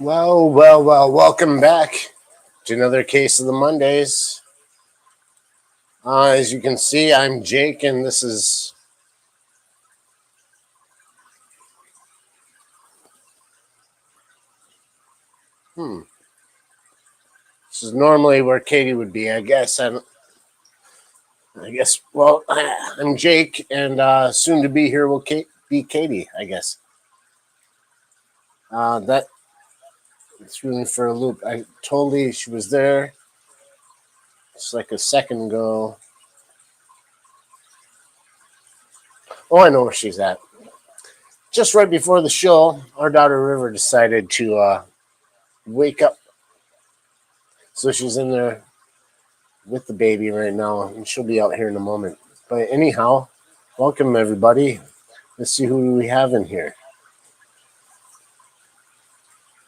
Well, welcome back to another case of the Mondays. As you can see, I'm Jake, and this is hmm. This is normally where Katie would be, I guess. I guess. Well, I'm Jake, and soon to be here will be Katie, I guess. That threw me for a loop. I totally she was there just like a second ago. Oh, I know where she's at. Just right before the show, our daughter River decided to wake up, so she's in there with the baby right now, and she'll be out here in a moment. But anyhow, welcome everybody. Let's see who we have in here.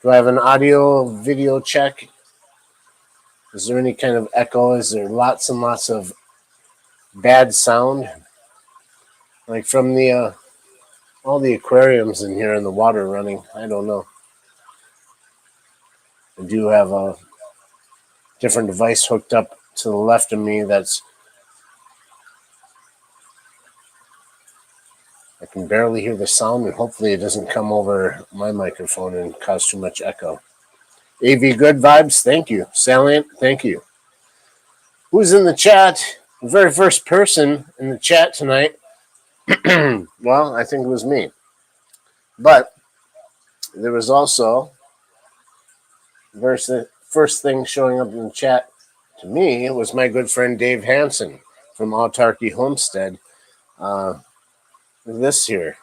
Do I have an audio video check? Is there any kind of echo? Is there lots and lots of bad sound? Like from the all the aquariums in here and the water running? I don't know. I do have a different device hooked up to the left of me that's I can barely hear the sound, and hopefully it doesn't come over my microphone and cause too much echo. AV Good Vibes, thank you. Salient, thank you. Who's in the chat? The very first person in the chat tonight, well, I think it was me. But there was also the first thing showing up in the chat to me was my good friend Dave Hansen from Autarky Homestead. This here.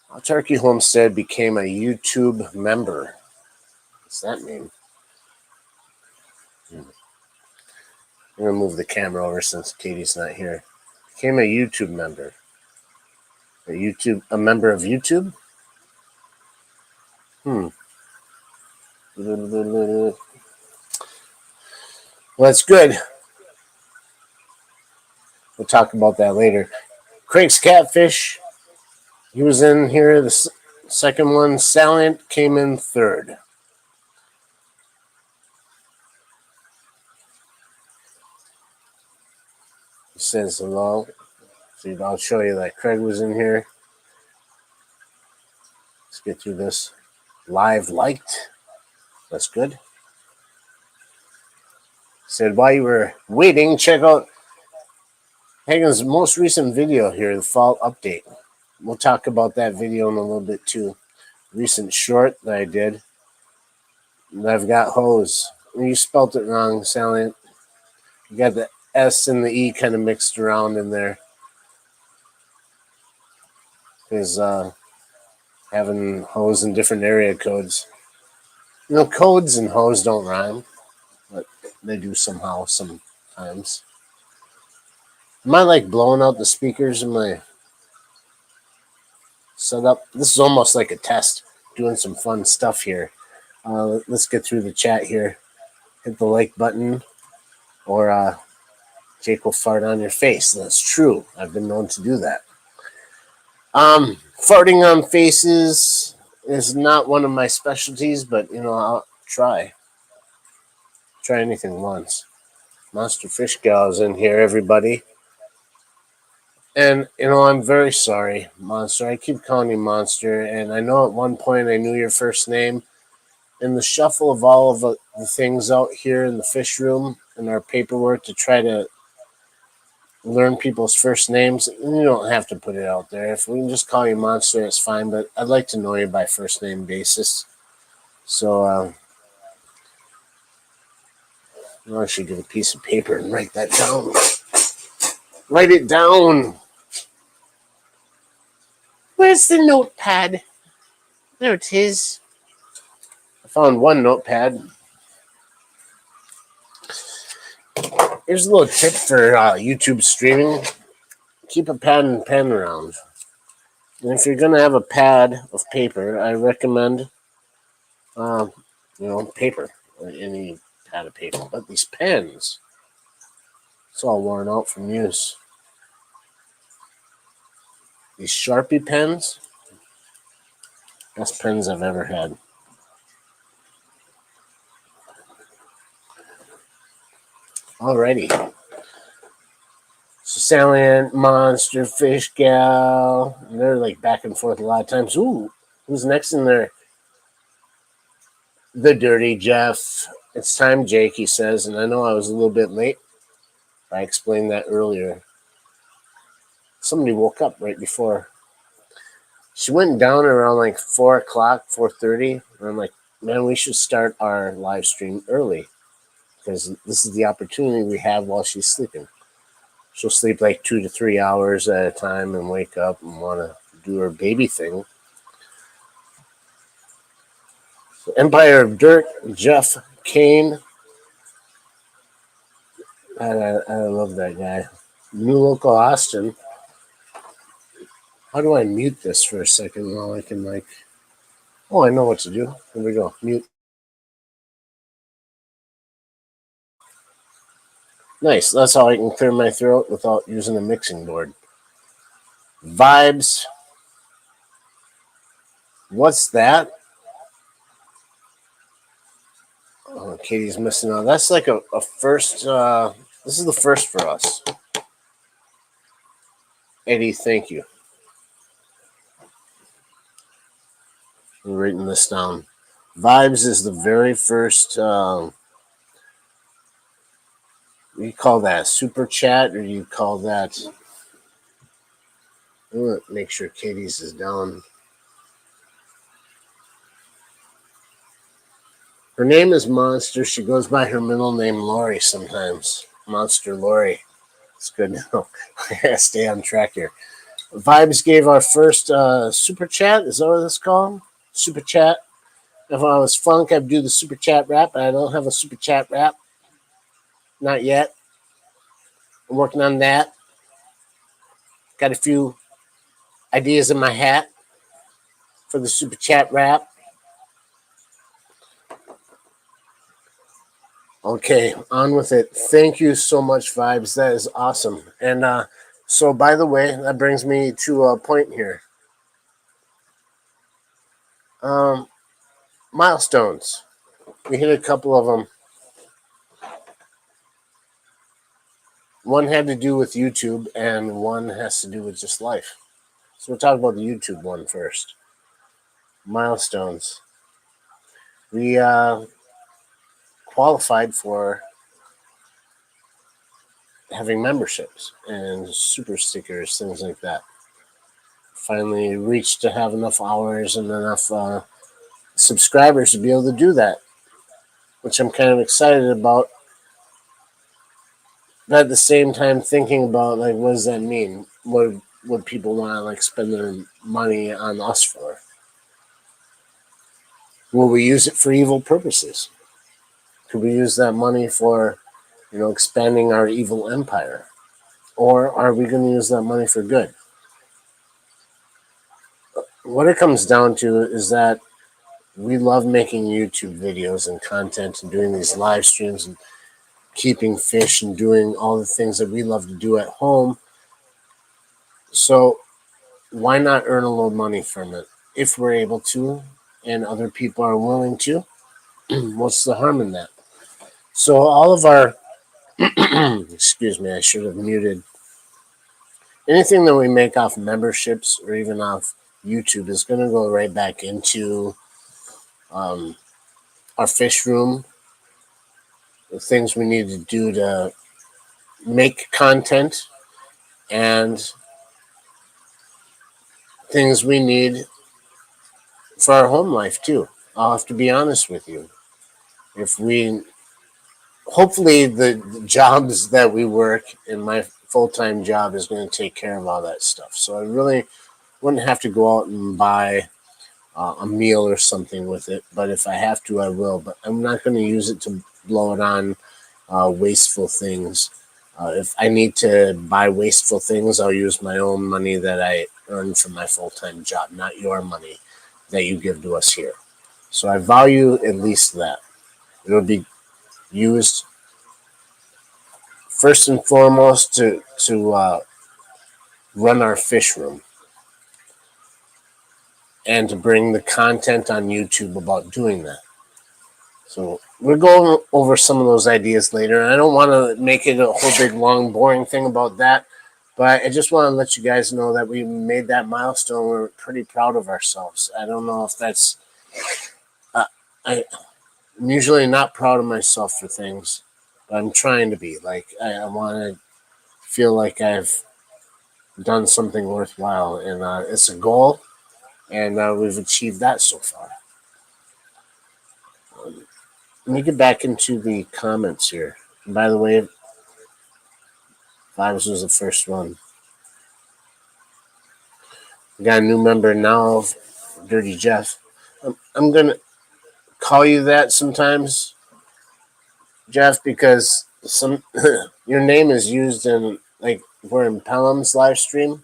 Autarky Homestead became a YouTube member. What's that mean? I'm going to move the camera over since Katie's not here. Became a YouTube member. A member of YouTube? Well, that's good. We'll talk about that later. Craig's Catfish, he was in here. The second one, Salient, came in third. He says hello. So I'll show you that Craig was in here. Let's get through this. Live liked. That's good. Said while you were waiting, check out Hagen's most recent video here, the fall update. We'll talk about that video in a little bit too. Recent short that I did. And I've got hose. You spelt it wrong, Salient. You got the S and the E kind of mixed around in there. Is having hose in different area codes. You know, codes and hose don't rhyme, but they do somehow sometimes. Am I like blowing out the speakers in my setup? This is almost like a test, doing some fun stuff here. Let's get through the chat here. Hit the like button, or Jake will fart on your face. That's true. I've been known to do that. Farting on faces is not one of my specialties, but I'll try. Try anything once. Monster Fish Gal's in here, everybody. And, I'm very sorry, Monster. I keep calling you Monster, and I know at one point I knew your first name. In the shuffle of all of the things out here in the fish room and our paperwork to try to learn people's first names, you don't have to put it out there. If we can just call you Monster, it's fine, but I'd like to know you by first name basis. So, I should get a piece of paper and write that down. Write it down. Where's the notepad? There it is. I found one notepad. Here's a little tip for YouTube streaming. Keep a pad and pen around. And if you're going to have a pad of paper, I recommend, paper. Or any pad of paper. But these pens, it's all worn out from use. These Sharpie pens, best pens I've ever had. Alrighty. So Sally Ann, Monster, Fish Gal, and they're like back and forth a lot of times. Ooh, who's next in there? The Dirty Jeff. It's time, Jake, he says, and I know I was a little bit late. I explained that earlier. Somebody woke up right before. She went down around like 4 o'clock, 4:30, and I'm like, man, we should start our live stream early because this is the opportunity we have while she's sleeping. She'll sleep like 2 to 3 hours at a time and wake up and want to do her baby thing. So Empire of Dirt, Jeff Kane. I love that guy. New Local Austin. How do I mute this for a second while I can like... Oh, I know what to do. Here we go. Mute. Nice. That's how I can clear my throat without using a mixing board. Vibes. What's that? Oh, Katie's missing out. That's like a first. This is the first for us. Eddie, thank you. I'm writing this down. Vibes is the very first. You call that super chat, or you call that? I'm gonna make sure Katie's is down. Her name is Monster. She goes by her middle name Lori sometimes. Monster Lori. It's good to know. I gotta stay on track here. Vibes gave our first super chat. Is that what it's called? Super chat. If I was funk, I'd do the super chat rap. I don't have a super chat rap. Not yet. I'm working on that. Got a few ideas in my hat for the super chat rap. Okay, on with it. Thank you so much, Vibes. That is awesome. And so, by the way, that brings me to a point here. Milestones. We hit a couple of them. One had to do with YouTube, and one has to do with just life. So we'll talk about the YouTube one first. Milestones. We qualified for having memberships and super stickers, things like that. Finally reached to have enough hours and enough subscribers to be able to do that, which I'm kind of excited about. But at the same time, thinking about like, what does that mean? What would people want to like spend their money on us for? Will we use it for evil purposes? Could we use that money for, expanding our evil empire? Or are we going to use that money for good? What it comes down to is that we love making YouTube videos and content and doing these live streams and keeping fish and doing all the things that we love to do at home. So why not earn a little money from it if we're able to and other people are willing to? What's the harm in that? So all of our excuse me, I should have muted. Anything that we make off memberships or even off YouTube is going to go right back into our fish room, the things we need to do to make content, and things we need for our home life too. I'll have to be honest with you. If we, hopefully the jobs that we work in my full-time job is going to take care of all that stuff. So I really wouldn't have to go out and buy a meal or something with it. But if I have to, I will. But I'm not going to use it to blow it on wasteful things. If I need to buy wasteful things, I'll use my own money that I earn from my full-time job, not your money that you give to us here. So I value at least that. It'll be used first and foremost to run our fish room and to bring the content on YouTube about doing that. So we're going over some of those ideas later. And I don't want to make it a whole big, long, boring thing about that. But I just want to let you guys know that we made that milestone. We're pretty proud of ourselves. I don't know if that's. I'm usually not proud of myself for things, but I'm trying to be. Like, I want to feel like I've done something worthwhile. And it's a goal, and we've achieved that so far. Let me get back into the comments here. And by the way, Vibes was the first one. We got a new member now, Dirty Jeff. I'm going to call you that sometimes, Jeff, because your name is used in, like, we're in Pelham's live stream.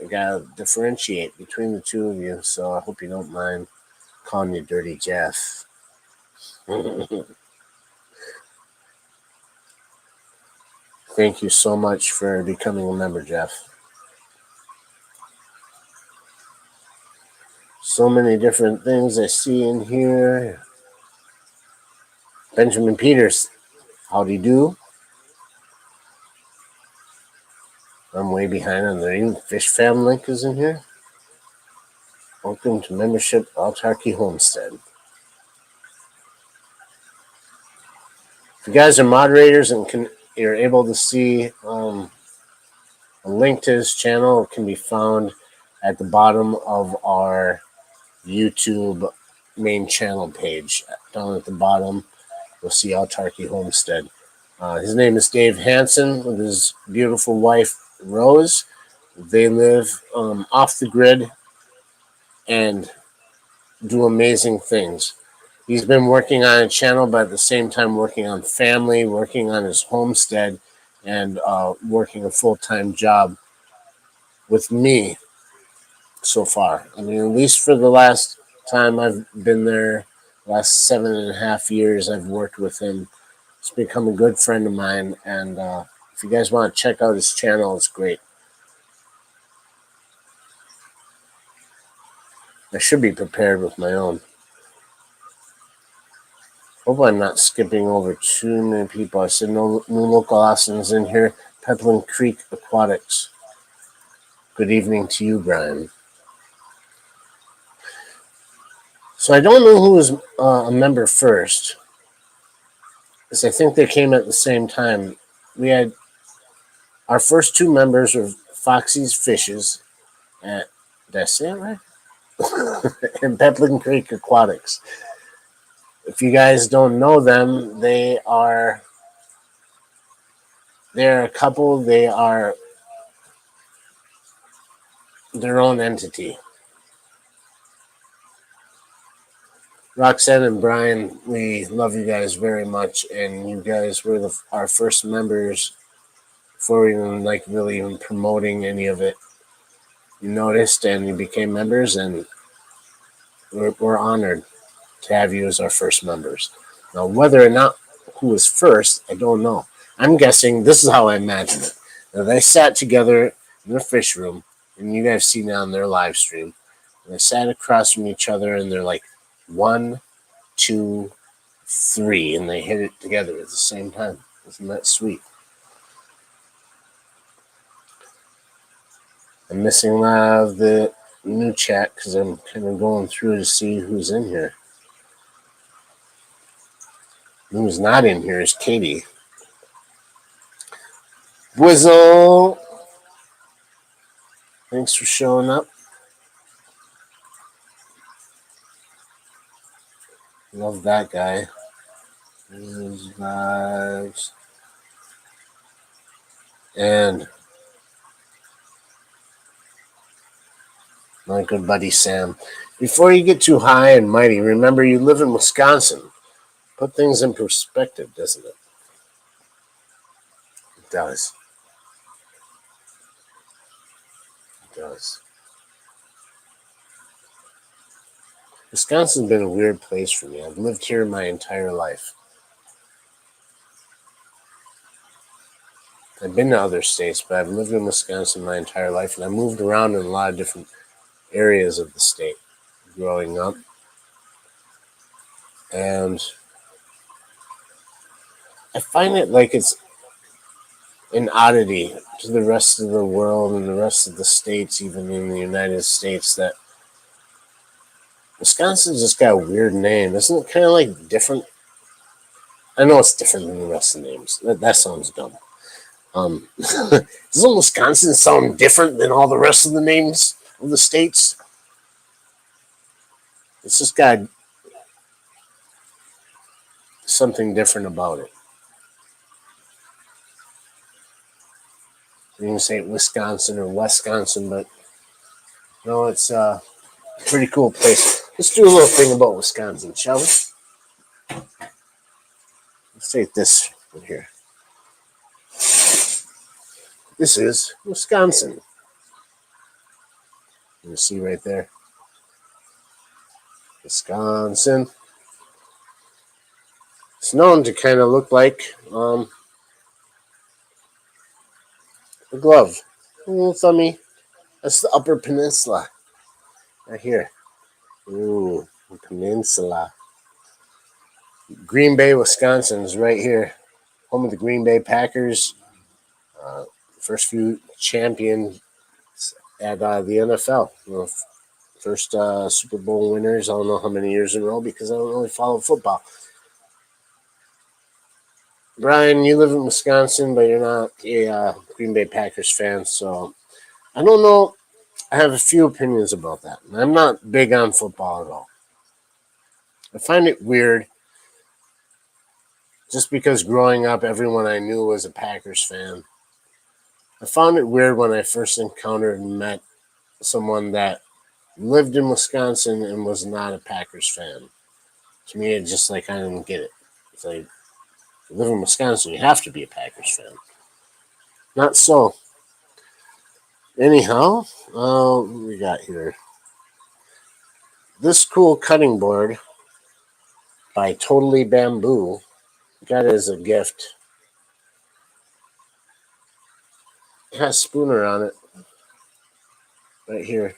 I gotta differentiate between the two of you, so I hope you don't mind calling you Dirty Jeff. Thank you so much for becoming a member, Jeff. So many different things I see in here. Benjamin Peters, howdy do? I'm way behind on the even Fish Fam link is in here. Welcome to membership Autarky Homestead. If you guys are moderators and you're able to see a link to his channel, it can be found at the bottom of our YouTube main channel page. Down at the bottom, you'll see Autarky Homestead. His name is Dave Hansen with his beautiful wife, Rose. They live off the grid and do amazing things. He's been working on a channel, but at the same time working on family, working on his homestead, and working a full-time job with me so far. I mean, at least for the last time I've been there, last 7.5 years I've worked with him. He's become a good friend of mine, and if you guys want to check out his channel, it's great. I should be prepared with my own. Hope I'm not skipping over too many people. I said no new local Austins in here. Peplin Creek Aquatics. Good evening to you, Brian. So I don't know who was a member first, because I think they came at the same time. We had our first two members were Foxy's Fishes at, did I say it right? and Peplin Creek Aquatics. If you guys don't know them, they're a couple. They are their own entity. Roxanne and Brian, we love you guys very much, and you guys were our first members before we even really even promoting any of it. You noticed, and you became members, and we're honored to have you as our first members. Now, whether or not who was first, I don't know. I'm guessing this is how I imagine it. Now, they sat together in the fish room, and you guys see now on their live stream. And they sat across from each other, and they're like, 1, 2, 3, and they hit it together at the same time. Isn't that sweet? I'm missing a lot of the new chat because I'm kind of going through to see who's in here. Who's not in here is Katie. Whizzle! Thanks for showing up. Love that guy. His vibes. And my good buddy Sam. Before you get too high and mighty, remember you live in Wisconsin. Put things in perspective, doesn't it? It does. It does. Wisconsin's been a weird place for me. I've lived here my entire life. I've been to other states, but I've lived in Wisconsin my entire life, and I moved around in a lot of different areas of the state growing up. And I find it like it's an oddity to the rest of the world and the rest of the states, even in the United States, that Wisconsin's just got a weird name. Isn't it kind of like different? I know it's different than the rest of the names. That sounds dumb. Doesn't Wisconsin sound different than all the rest of the names of the states? It's just got something different about it. You can say Wisconsin or Wisconsin, but no, it's a pretty cool place. Let's do a little thing about Wisconsin, shall we? Let's take this one here. This is Wisconsin. You see right there, Wisconsin. It's known to kind of look like a glove, a little thummy. That's the Upper Peninsula, right here. Ooh, Peninsula. Green Bay, Wisconsin is right here, home of the Green Bay Packers. Uh, First few champions at the NFL. First Super Bowl winners. I don't know how many years in a row because I don't really follow football. Brian, you live in Wisconsin, but you're not a Green Bay Packers fan, so I don't know. I have a few opinions about that. I'm not big on football at all. I find it weird just because growing up, everyone I knew was a Packers fan. I found it weird when I first encountered and met someone that lived in Wisconsin and was not a Packers fan. To me, it just like I didn't get it. It's like you live in Wisconsin, you have to be a Packers fan. Not so. Anyhow, what we got here? This cool cutting board by Totally Bamboo. Got it as a gift. It has Spooner on it. Right here.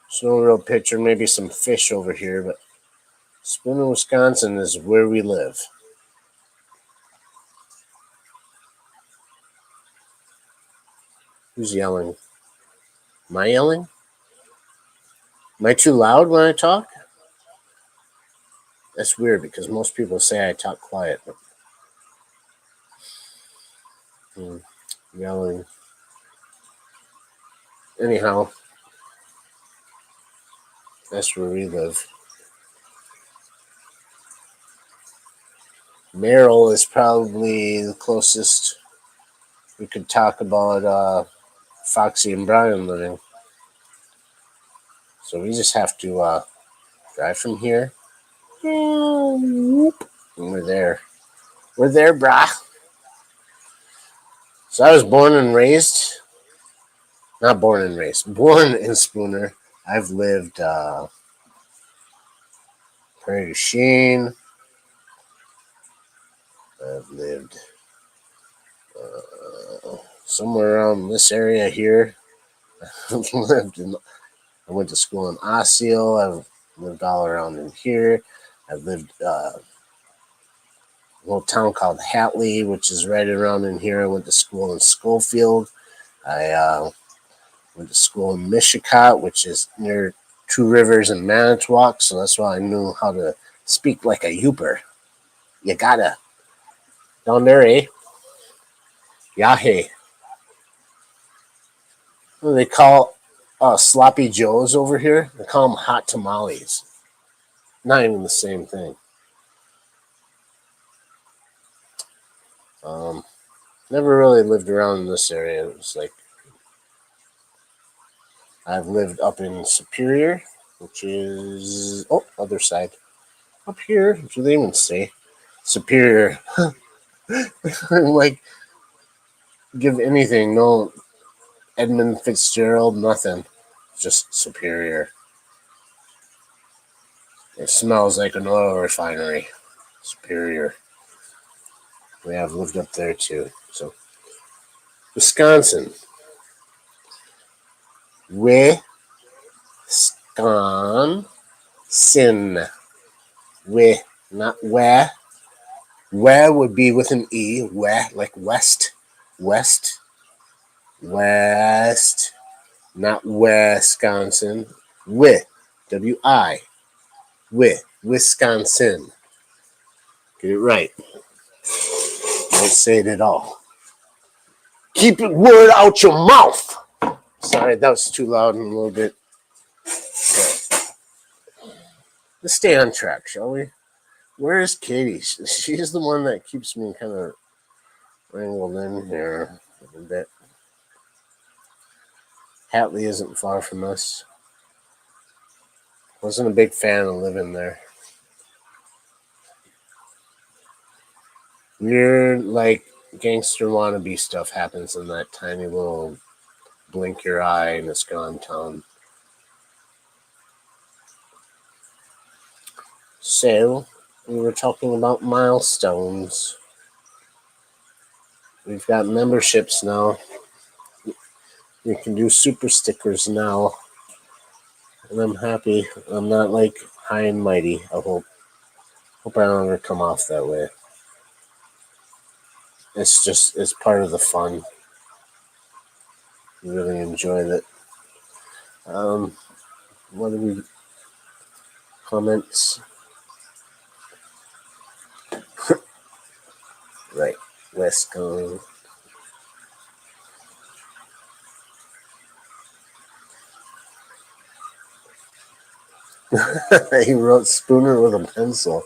There's no real picture, maybe some fish over here, but Spooner, Wisconsin is where we live. Who's yelling? Am I yelling? Am I too loud when I talk? That's weird because most people say I talk quiet. But, yelling. Anyhow, that's where we live. Merrill is probably the closest we could talk about Foxy and Brian living. So we just have to drive from here. And we're there. We're there, brah. So I was born and raised, not born and raised, born in Spooner. I've lived Prairie du Chien. I've lived somewhere around this area here. I've lived in. I went to school in Osseo. I've lived all around in here. I've lived a little town called Hatley, which is right around in here. I went to school in Schofield. I went to school in Mishicot, which is near Two Rivers and Manitowoc, so that's why I knew how to speak like a Yooper. You gotta. Down there, eh? Yahe. What do they call sloppy joes over here? They call them hot tamales. Not even the same thing. Um, Never really lived around in this area. It was like I've lived up in Superior, which is other side. Up here, do they even say Superior? Like give anything, no Edmund Fitzgerald, nothing. Just Superior. It smells like an oil refinery. Superior. We have lived up there too. So Wisconsin. Wisconsin. Wisconsin. not where. Where would be with an E. Where, like west. West. West. Not Wisconsin. W-I. Wisconsin. Get it right. Don't say it at all. Keep your word out your mouth. Sorry, that was too loud and a little bit. Let's stay on track, shall we? Where is Katie? She's the one that keeps me kind of wrangled in here a bit. Hatley isn't far from us. Wasn't a big fan of living there. Weird, like, gangster wannabe stuff happens in that tiny little blink your eye and it's gone town. So, we were talking about milestones. We've got memberships now. You can do super stickers now. And I'm happy. I'm not like high and mighty. I hope I don't ever come off that way. It's part of the fun. Really enjoy it. What do we comments? Right, Westcon. He wrote Spooner with a pencil.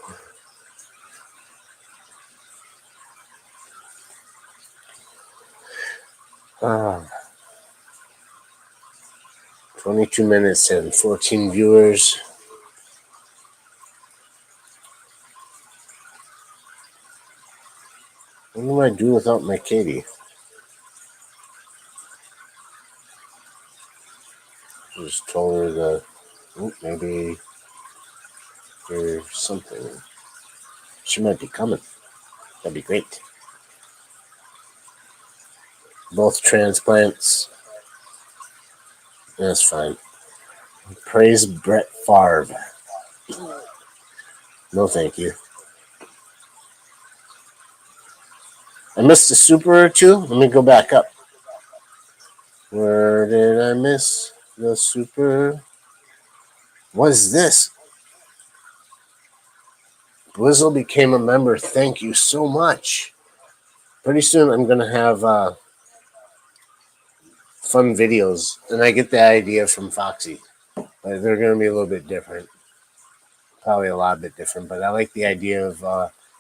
Ah. 22 minutes and 14 viewers. What do I do without my Katie? I just told her that maybe there's something. She might be coming. That'd be great. Both transplants. That's fine. Praise Brett Favre. No, thank you. I missed a super or two. Let me go back up. Where did I miss the super? What is this? Blizzle became a member. Thank you so much. Pretty soon I'm going to have fun videos. And I get the idea from Foxy. They're going to be a little bit different. Probably a lot bit different. But I like the idea of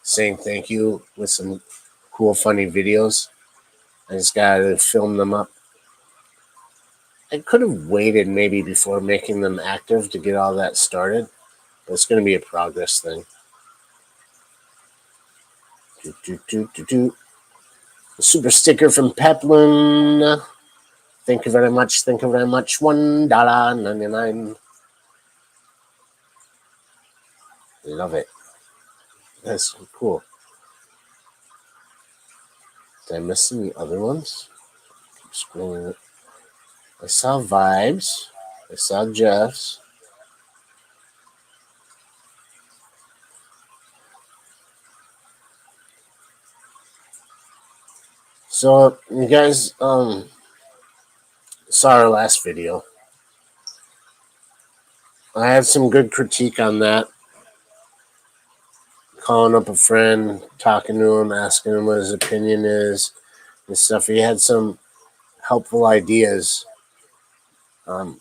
saying thank you with some cool, funny videos. I just got to film them up. I could have waited maybe before making them active to get all that started. But it's going to be a progress thing. A super sticker from Peplin. Thank you very much. Thank you very much. $1.99. Love it. That's cool. Did I miss any other ones? Keep scrolling. I saw Vibes. I saw Jeff's. So you guys saw our last video. I had some good critique on that. Calling up a friend, talking to him, asking him what his opinion is and stuff. He had some helpful ideas. I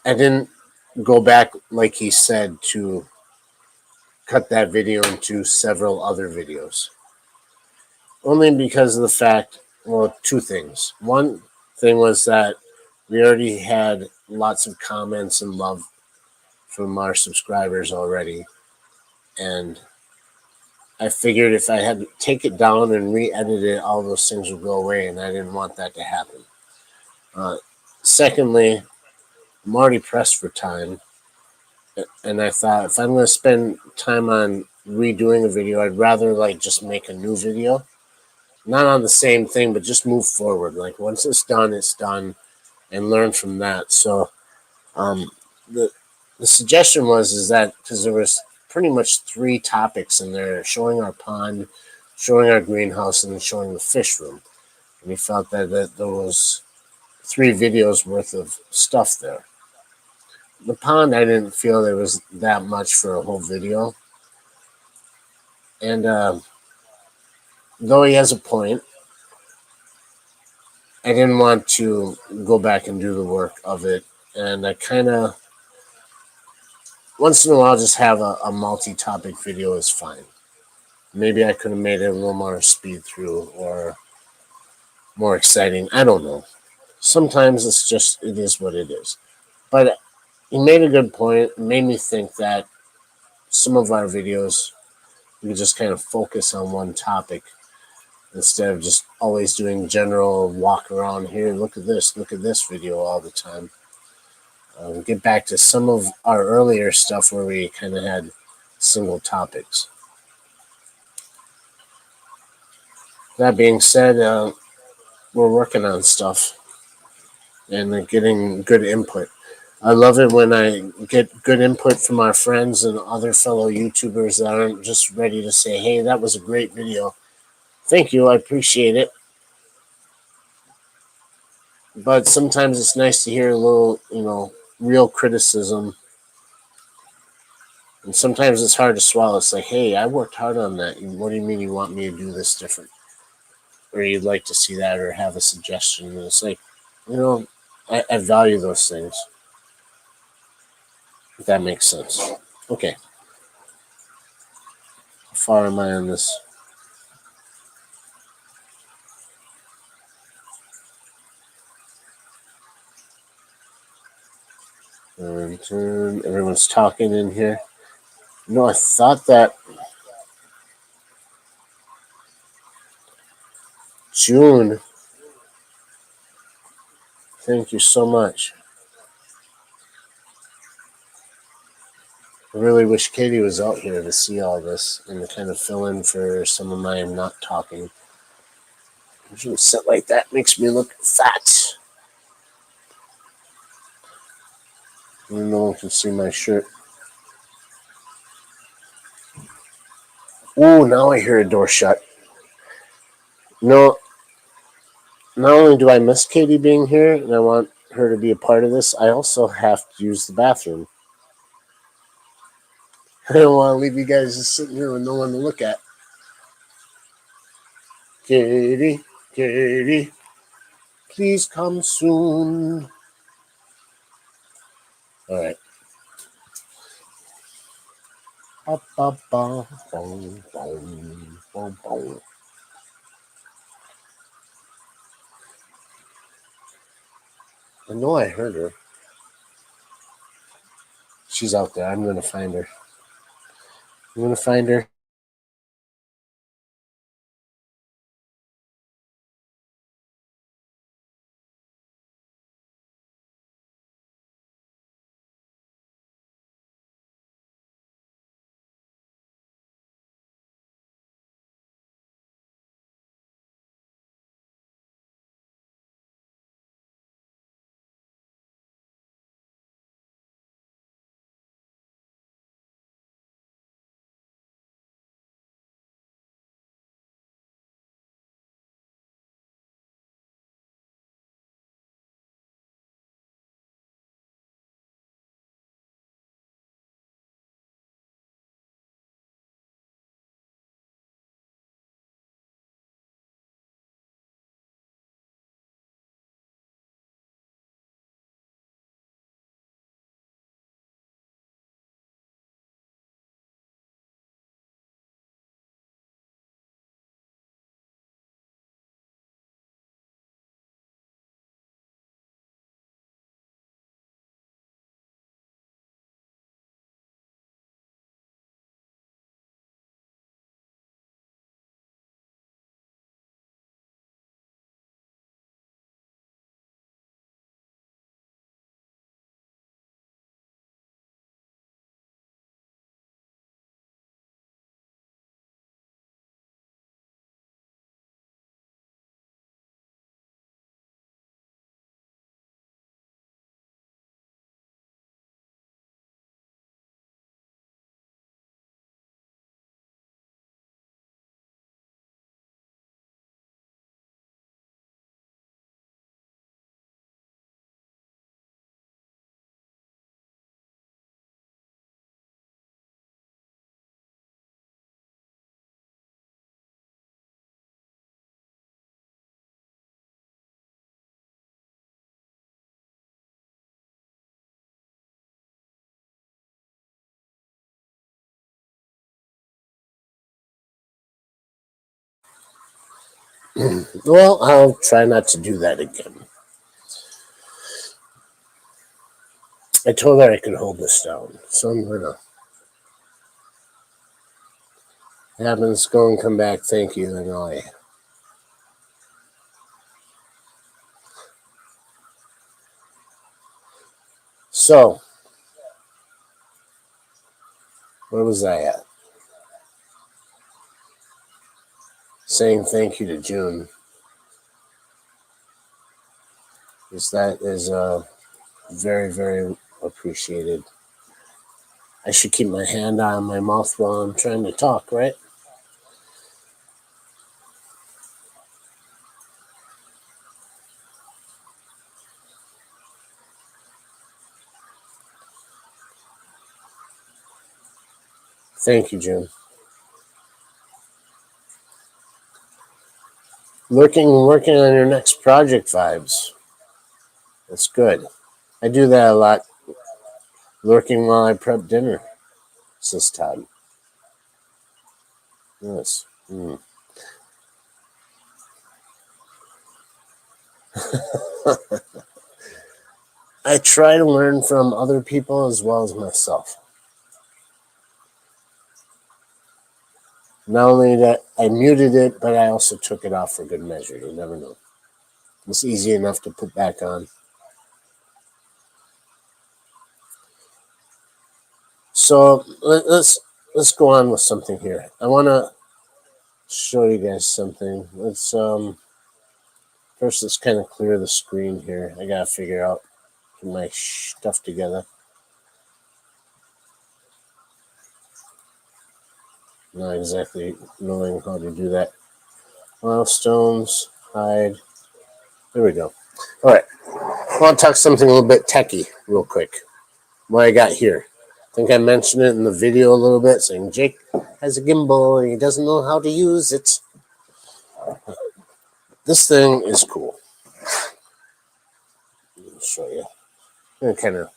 didn't go back, like he said, to cut that video into several other videos. Only because of the fact, well, two things. One thing was that we already had lots of comments and love from our subscribers already. And I figured if I had to take it down and re-edit it, all those things would go away, and I didn't want that to happen. Secondly, I'm already pressed for time. And I thought if I'm going to spend time on redoing a video, I'd rather like just make a new video. Not on the same thing, but just move forward. Like once it's done, and learn from that. So the suggestion was that because there was pretty much three topics in there: showing our pond, showing our greenhouse, and showing the fish room. And he felt that there was three videos worth of stuff there. The pond, I didn't feel there was that much for a whole video. And though he has a point, I didn't want to go back and do the work of it. And I kind of, once in a while, just have a multi topic video is fine. Maybe I could have made it a little more speed through or more exciting. I don't know. Sometimes it is what it is. But he made a good point. It made me think that some of our videos, we just kind of focus on one topic instead of just always doing general walk around here, look at this video all the time. Get back to some of our earlier stuff where we kind of had single topics. That being said, we're working on stuff and getting good input. I love it when I get good input from our friends and other fellow YouTubers that aren't just ready to say, hey, that was a great video. Thank you, I appreciate it. But sometimes it's nice to hear a little, real criticism. And sometimes it's hard to swallow. It's like, hey, I worked hard on that. What do you mean you want me to do this different? Or you'd like to see that or have a suggestion? And it's like, I value those things. If that makes sense. Okay. How far am I on this? Everyone's talking in here. I thought that June. Thank you so much. I really wish Katie was out here to see all this and to kind of fill in for some of my not talking. Usually sit like that makes me look fat. No one can see my shirt. Oh, now I hear a door shut. No, not only do I miss Katie being here and I want her to be a part of this, I also have to use the bathroom. I don't want to leave you guys just sitting here with no one to look at. Katie, Katie, please come soon. All right. Ba, ba, ba, boom, boom, boom, boom. I know I heard her. She's out there. I'm going to find her. I'm going to find her. Well, I'll try not to do that again. I told her I could hold this down, so I'm gonna. Happens, go and come back. Thank you, and I. So, where was I at? Saying thank you to June. Because that is very, very appreciated. I should keep my hand on my mouth while I'm trying to talk, right? Thank you, June. Working on your next project vibes. That's good. I do that a lot. Lurking while I prep dinner, says Todd. Yes. Mm. I try to learn from other people as well as myself. Not only that, I muted it, but I also took it off for good measure. You never know. It's easy enough to put back on. So let's go on with something here. I want to show you guys something. First let's kind of clear the screen here. I gotta figure out my stuff together. Not exactly knowing how to do that. Milestones, hide. There we go. All right. I want to talk something a little bit techie real quick. What I got here. I think I mentioned it in the video a little bit, saying Jake has a gimbal and he doesn't know how to use it. This thing is cool. I'll show you. I'm kind of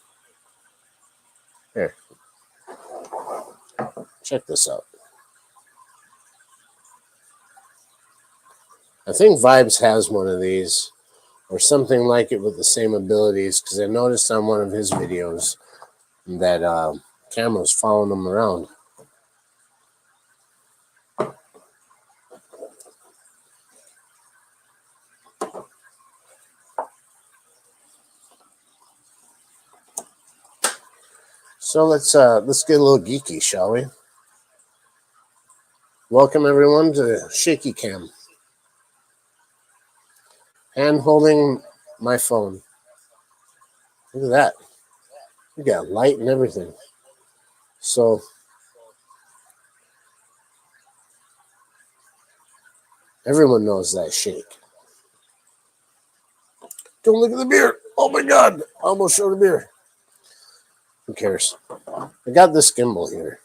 here. Check this out. I think Vibes has one of these or something like it with the same abilities because I noticed on one of his videos that camera's following him around. So let's get a little geeky, shall we? Welcome everyone to Shaky Cam. Hand holding my phone. Look at that. We got light and everything. So everyone knows that shake. Don't look at the beer. Oh my god. I almost showed a beer. Who cares? I got this gimbal here.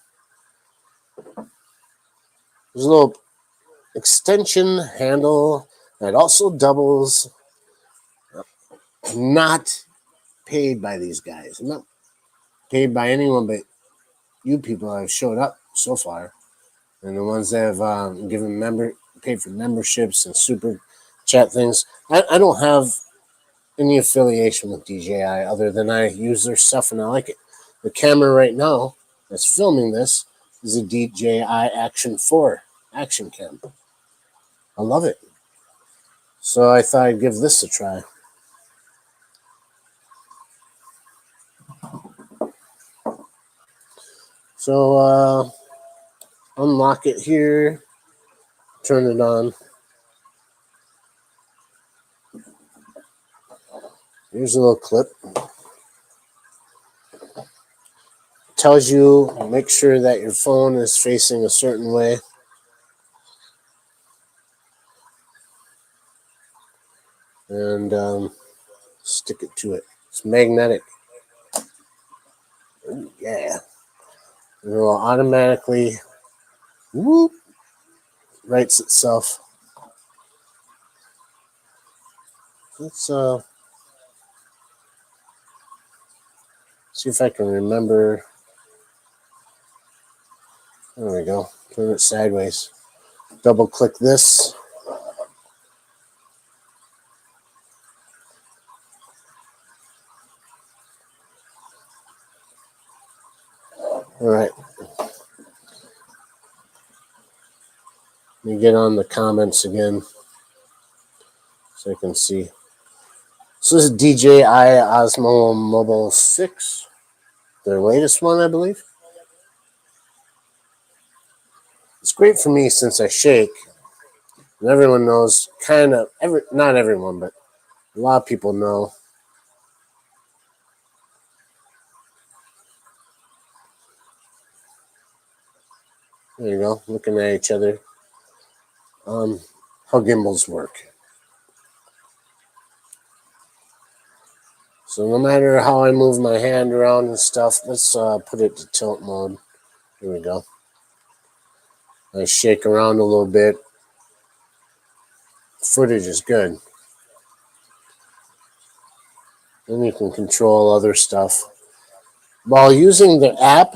There's a little extension handle that also doubles. Not paid by these guys. I'm not paid by anyone but you people that have showed up so far. And the ones that have paid for memberships and super chat things. I don't have any affiliation with DJI other than I use their stuff and I like it. The camera right now that's filming this is a DJI Action 4 action cam. I love it. So I thought I'd give this a try. So unlock it here, turn it on. Here's a little clip. Tells you make sure that your phone is facing a certain way. And stick it to it. It's magnetic. Ooh, yeah. It will automatically whoop, writes itself. Let's see if I can remember. There we go. Turn it sideways. Double click this. All right. Let me get on the comments again so I can see. So this is DJI Osmo Mobile 6, their latest one, I believe. It's great for me since I shake. And everyone knows, not everyone, but a lot of people know. There you go, looking at each other. How gimbals work. So no matter how I move my hand around and stuff, let's put it to tilt mode. Here we go. I shake around a little bit. Footage is good. Then you can control other stuff. While using the app,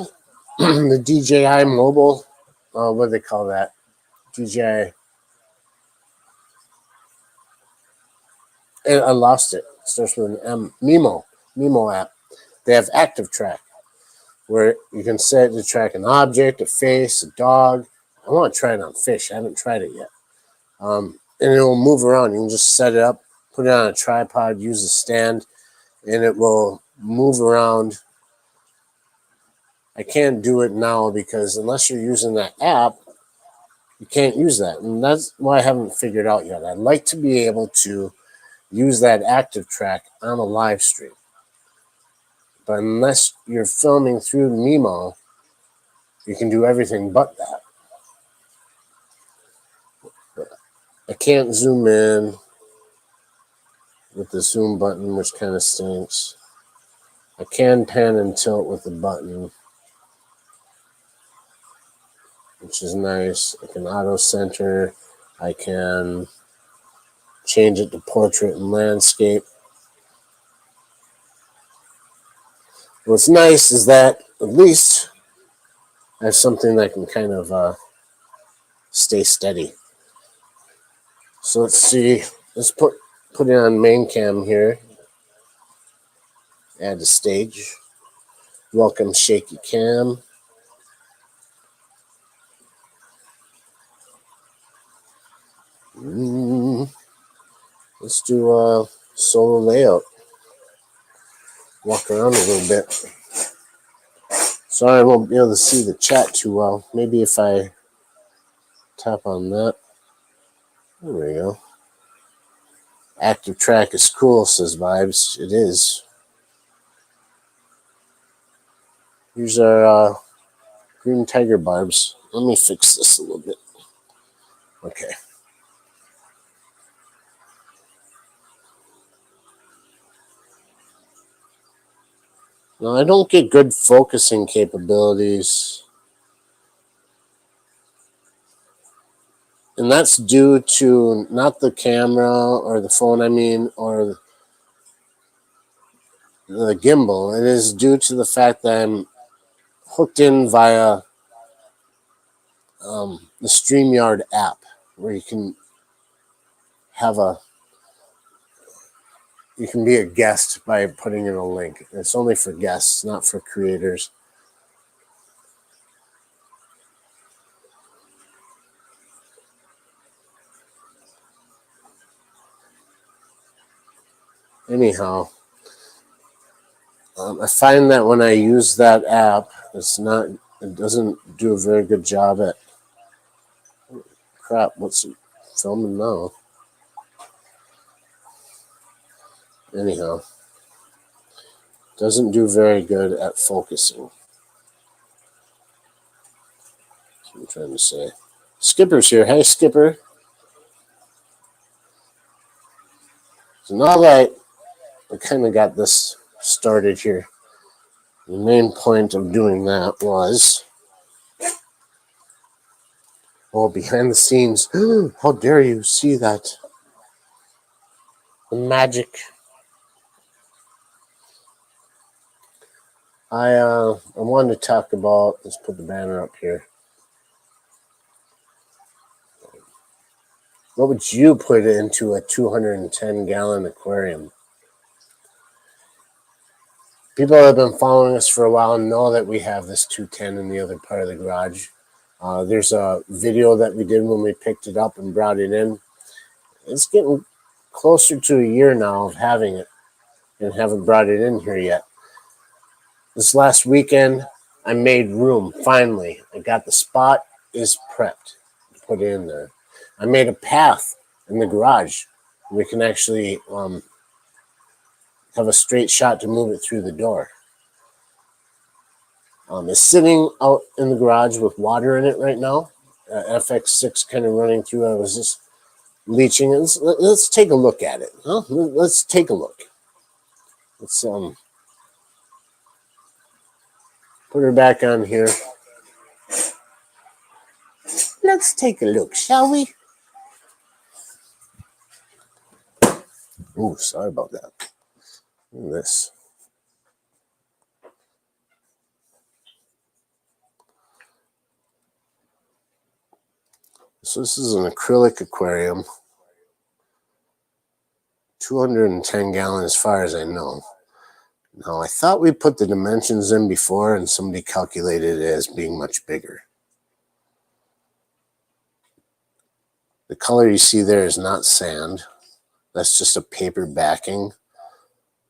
the DJI mobile, what do they call that? DJI. I lost it. It starts with an M. Mimo app. They have Active Track, where you can set it to track an object, a face, a dog. I want to try it on fish. I haven't tried it yet. And it will move around. You can just set it up, put it on a tripod, use a stand, and it will move around. I can't do it now because unless you're using that app, you can't use that. And that's why I haven't figured out yet. I'd like to be able to use that Active Track on a live stream. But unless you're filming through Mimo, you can do everything but that. I can't zoom in with the zoom button, which kind of stinks. I can pan and tilt with the button, which is nice. I can auto center. I can change it to portrait and landscape. What's nice is that at least I have something that can kind of stay steady. So let's see. Let's put it on main cam here. Add a stage. Welcome shaky cam. Let's do a solo layout. Walk around a little bit. Sorry I won't be able to see the chat too well. Maybe if I tap on that. There we go. Active Track is cool, says Vibes. It is. Here's our green tiger barbs. Let me fix this a little bit. Okay. Now, I don't get good focusing capabilities. And that's due to not the camera or the phone, or the gimbal. It is due to the fact that I'm hooked in via the StreamYard app, where you can be a guest by putting in a link. It's only for guests, not for creators. Anyhow, I find that when I use that app, it doesn't do a very good job at, crap, what's it filming now? Anyhow, doesn't do very good at focusing. That's what I'm trying to say. Skipper's here. Hey, Skipper. So now that I kind of got this started here, the main point of doing that was, behind the scenes. How dare you see that? The magic. I wanted to talk about, let's put the banner up here. What would you put into a 210-gallon aquarium? People that have been following us for a while know that we have this 210 in the other part of the garage. There's a video that we did when we picked it up and brought it in. It's getting closer to a year now of having it and haven't brought it in here yet. This last weekend, I made room, finally. I got the spot is prepped to put in there. I made a path in the garage. We can actually have a straight shot to move it through the door. It's sitting out in the garage with water in it right now. FX6 kind of running through. I was just leaching it. Let's take a look at it. Huh? Let's take a look. Let's put her back on here. Let's take a look, shall we? Ooh, sorry about that. Look at this. So this is an acrylic aquarium. 210 gallons as far as I know. Now, I thought we put the dimensions in before and somebody calculated it as being much bigger. The color you see there is not sand. That's just a paper backing.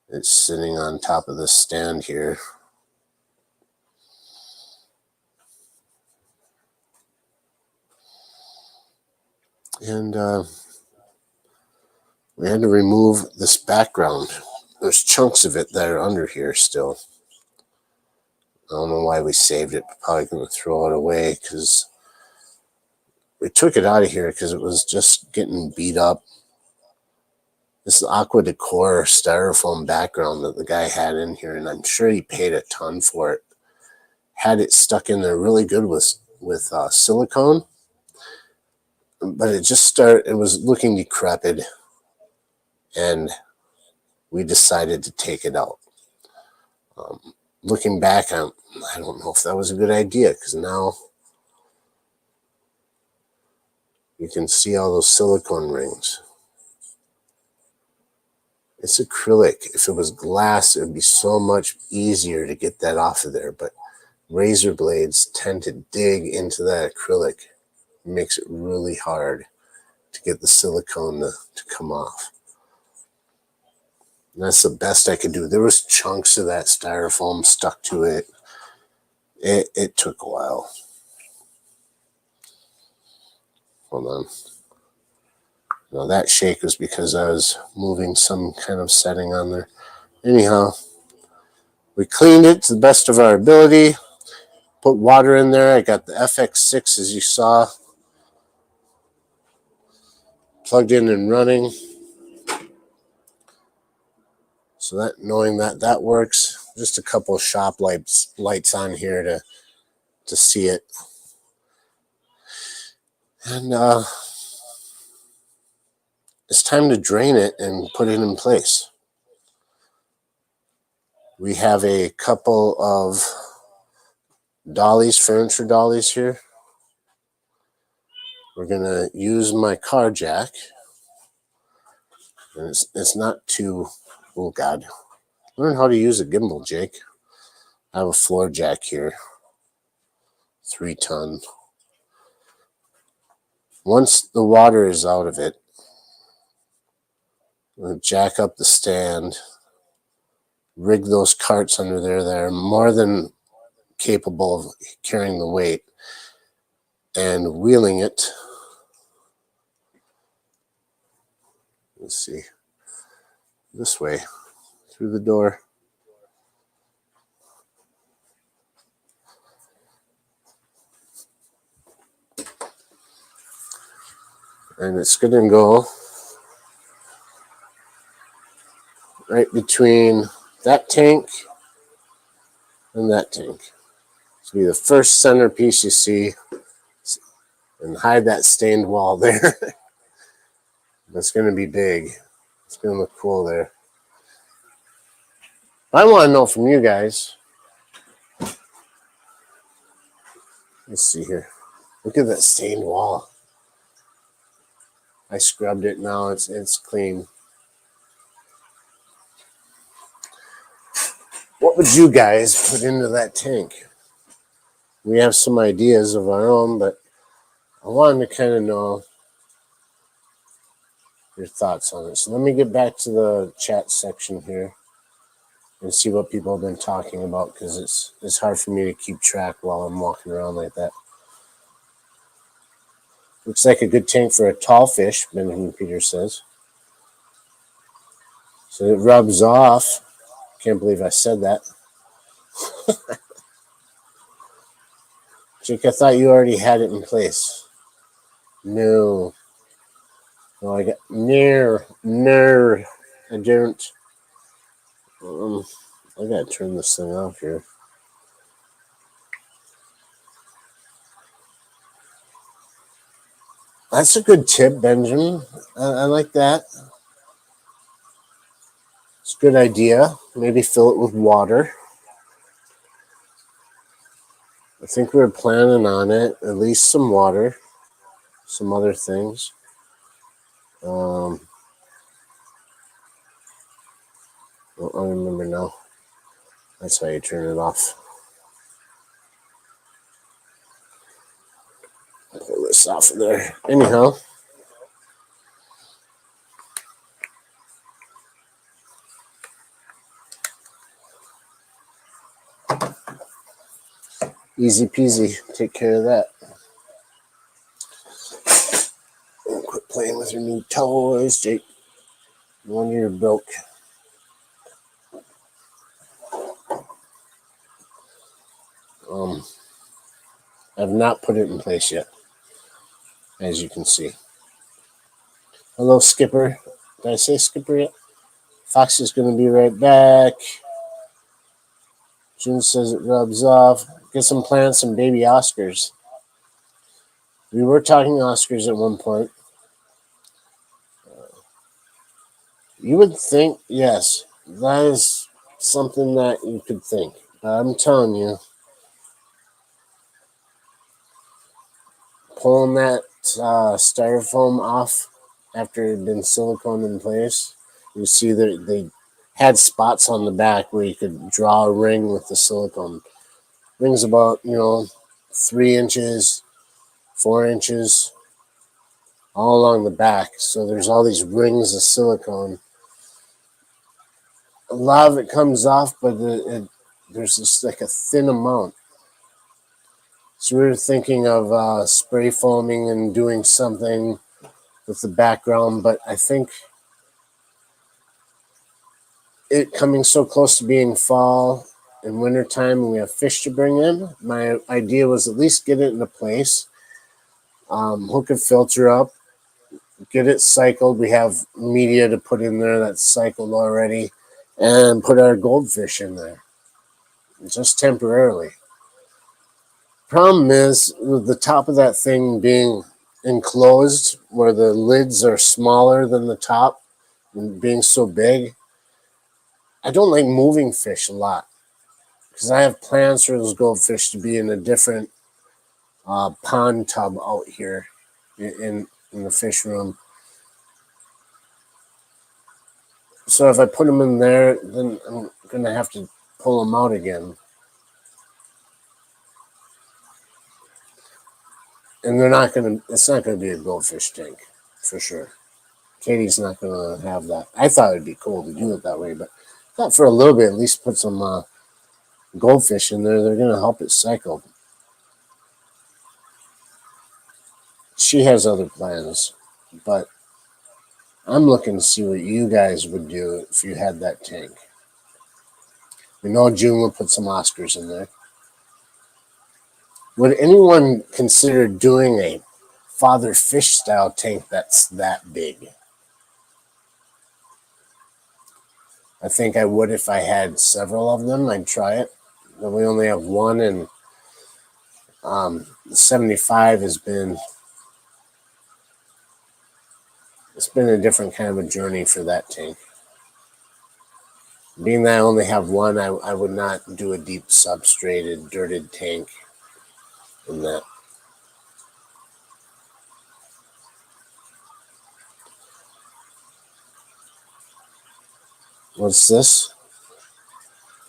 It's sitting on top of this stand here. And we had to remove this background. There's chunks of it that are under here still. I don't know why we saved it. We're probably going to throw it away because we took it out of here because it was just getting beat up. This is Aqua Decor styrofoam background that the guy had in here, and I'm sure he paid a ton for it. Had it stuck in there really good with silicone, but it was looking decrepit, and we decided to take it out. Looking back, I don't know if that was a good idea, because now you can see all those silicone rings. It's acrylic. If it was glass, it would be so much easier to get that off of there, but razor blades tend to dig into that acrylic. It makes it really hard to get the silicone to come off. And that's the best I could do. There was chunks of that styrofoam stuck to it. It took a while. Hold on. No, that shake was because I was moving some kind of setting on there. Anyhow, we cleaned it to the best of our ability. Put water in there. I got the FX6, as you saw, plugged in and running. So that, knowing that works. Just a couple of shop lights on here to see it. And it's time to drain it and put it in place. We have a couple of dollies, furniture dollies here. We're going to use my car jack. And it's not too, oh God. Learn how to use a gimbal, Jake. I have a floor jack here. 3-ton. Once the water is out of it, I'm going to jack up the stand, rig those carts under there that are more than capable of carrying the weight, and wheeling it. Let's see, this way, through the door. And it's going to go right between that tank and that tank. This will be the first centerpiece you see, and hide that stained wall there. That's going to be big. It's going to look cool there. I want to know from you guys. Let's see here. Look at that stained wall. I scrubbed it now. It's clean. What would you guys put into that tank? We have some ideas of our own, but I wanted to kind of know your thoughts on it. So let me get back to the chat section here and see what people have been talking about, because it's hard for me to keep track while I'm walking around like that. Looks like a good tank for a tall fish, Benjamin Peters says. So it rubs off. Can't believe I said that. Jake, I thought you already had it in place. No. No, I got no. I don't. I gotta turn this thing off here. That's a good tip, Benjamin. I like that. It's a good idea. Maybe fill it with water. I think we were planning on it. At least some water. Some other things. I don't remember now. That's how you turn it off. Pull this off of there. Anyhow. Easy peasy. Take care of that. Quit playing with your new toys, Jake. No wonder you're broke. I've not put it in place yet, as you can see. Hello, Skipper. Did I say Skipper yet? Fox is going to be right back. June says it rubs off. Get some plants and baby Oscars. We were talking Oscars at one point. You would think, yes, that is something that you could think. But I'm telling you, pulling that styrofoam off after it had been silicone in place, you see that they had spots on the back where you could draw a ring with the silicone. Rings about, 3 inches, 4 inches, all along the back. So there's all these rings of silicone. A lot of it comes off, but there's just like a thin amount. So we were thinking of spray foaming and doing something with the background, but I think it coming so close to being fall and wintertime and we have fish to bring in, my idea was at least get it in a place, hook a filter up, get it cycled. We have media to put in there that's cycled already, and put our goldfish in there, just temporarily. Problem is, with the top of that thing being enclosed, where the lids are smaller than the top, and being so big, I don't like moving fish a lot, because I have plans for those goldfish to be in a different pond tub out here in the fish room. So if I put them in there, then I'm going to have to pull them out again. And it's not going to be a goldfish tank, for sure. Katie's not going to have that. I thought it'd be cool to do it that way, but I thought for a little bit, at least put some goldfish in there. They're going to help it cycle. She has other plans, but I'm looking to see what you guys would do if you had that tank. We know June will put some Oscars in there. Would anyone consider doing a Father Fish style tank that's that big? I think I would if I had several of them. I'd try it. But we only have one, and the 75 it's been a different kind of a journey for that tank. Being that I only have one, I would not do a deep substrated, dirted tank in that. What's this?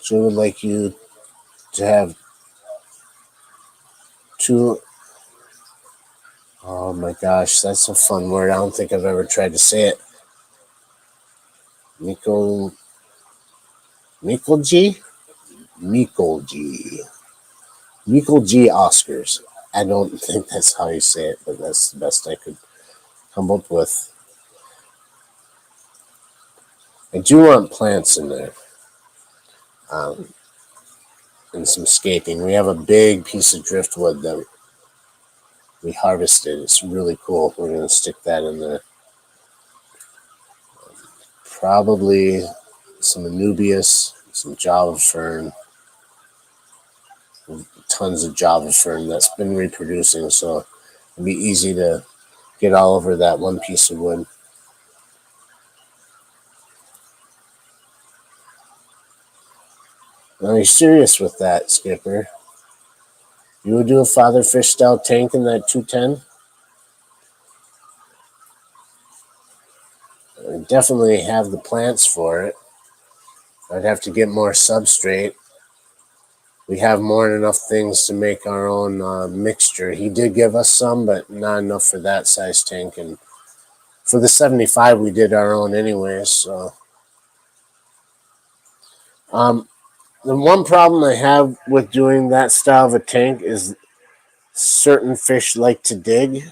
So we would like you to have two. Oh my gosh, that's a fun word. I don't think I've ever tried to say it. Miko, Miko G, Miko G, Miko G Oscars. I don't think that's how you say it, but that's the best I could come up with. I do want plants in there, um, and some scaping. We have a big piece of driftwood that we harvested. It's really cool. We're gonna stick that in there. Probably some anubias, some java fern, tons of java fern that's been reproducing, so it'd be easy to get all over that one piece of wood. Now, are you serious with that, Skipper? You would do a father fish style tank in that 210? I definitely have the plants for it. I'd have to get more substrate. We have more than enough things to make our own mixture. He did give us some, but not enough for that size tank. And for the 75, we did our own anyways. So, um, the one problem I have with doing that style of a tank is certain fish like to dig,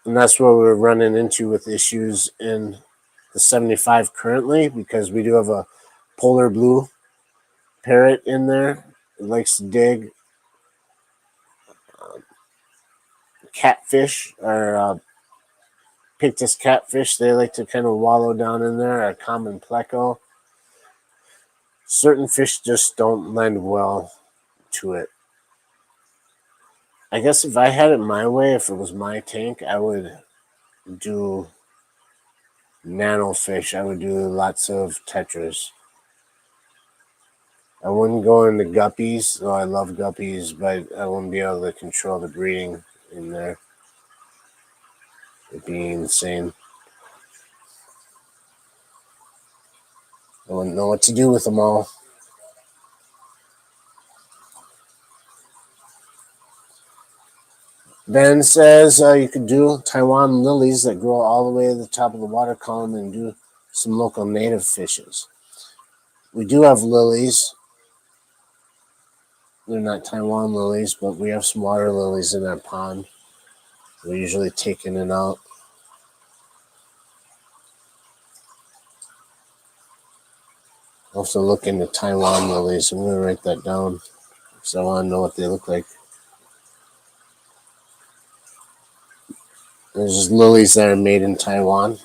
and that's what we're running into with issues in the 75 currently, because we do have a polar blue parrot in there. It likes to dig. Catfish or Pictus catfish, they like to kind of wallow down in there. A common pleco. Certain fish just don't lend well to it. I guess if I had it my way, if it was my tank, I would do nano fish. I would do lots of tetras. I wouldn't go into guppies, though I love guppies, but I wouldn't be able to control the breeding in there. It'd be insane. I wouldn't know what to do with them all. Ben says you could do Taiwan lilies that grow all the way to the top of the water column and do some local native fishes. We do have lilies. They're not Taiwan lilies, but we have some water lilies in our pond. We're usually taking it out. I'll have to look into Taiwan lilies. I'm going to write that down because I want to know what they look like. There's lilies that are made in Taiwan.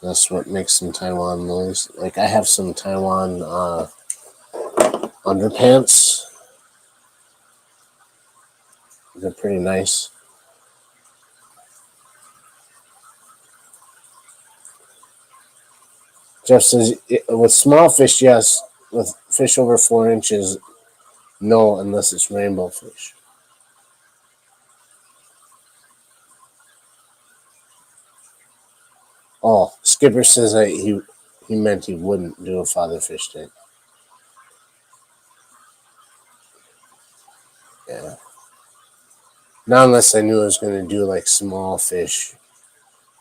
That's what makes them Taiwan lilies. Like I have some Taiwan underpants. They're pretty nice. Jeff says with small fish, yes. With fish over 4 inches, no, unless it's rainbow fish. Oh, Skipper says that he meant he wouldn't do a father fish tank. Yeah. Not unless I knew I was going to do like small fish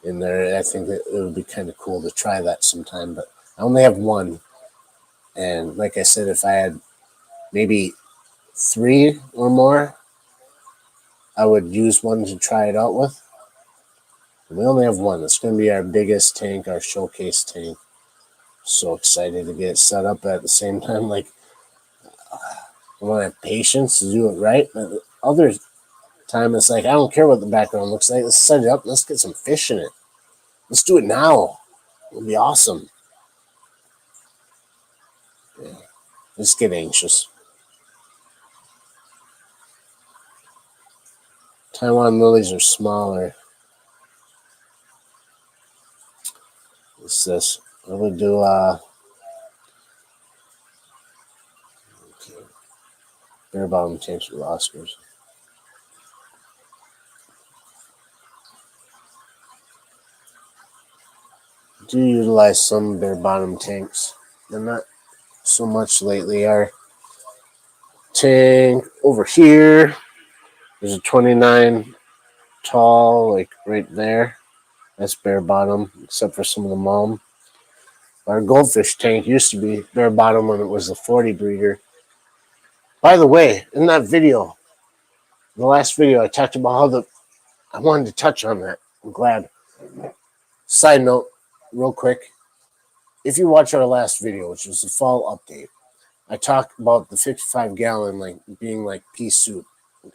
in there. I think that it would be kind of cool to try that sometime. But I only have one, and like I said, if I had maybe 3 or more, I would use one to try it out with. We only have one. It's going to be our biggest tank, our showcase tank. So excited to get it set up at the same time. Like, I want to have patience to do it right. But other time, it's like, I don't care what the background looks like. Let's set it up. Let's get some fish in it. Let's do it now. It'll be awesome. Yeah. Just get anxious. Taiwan lilies are smaller. What's this? I would do bare bottom tanks with Oscars. do utilize some bare bottom tanks. They're not so much lately. Our tank over here, there's a 29 tall, like right there. That's bare bottom, except for some of the mulm. Our goldfish tank used to be bare bottom when it was a 40 breeder. By the way, in that video, the last video, I talked about how I wanted to touch on that. I'm glad. Side note, real quick. If you watch our last video, which was the fall update, I talked about the 55-gallon like being like pea soup.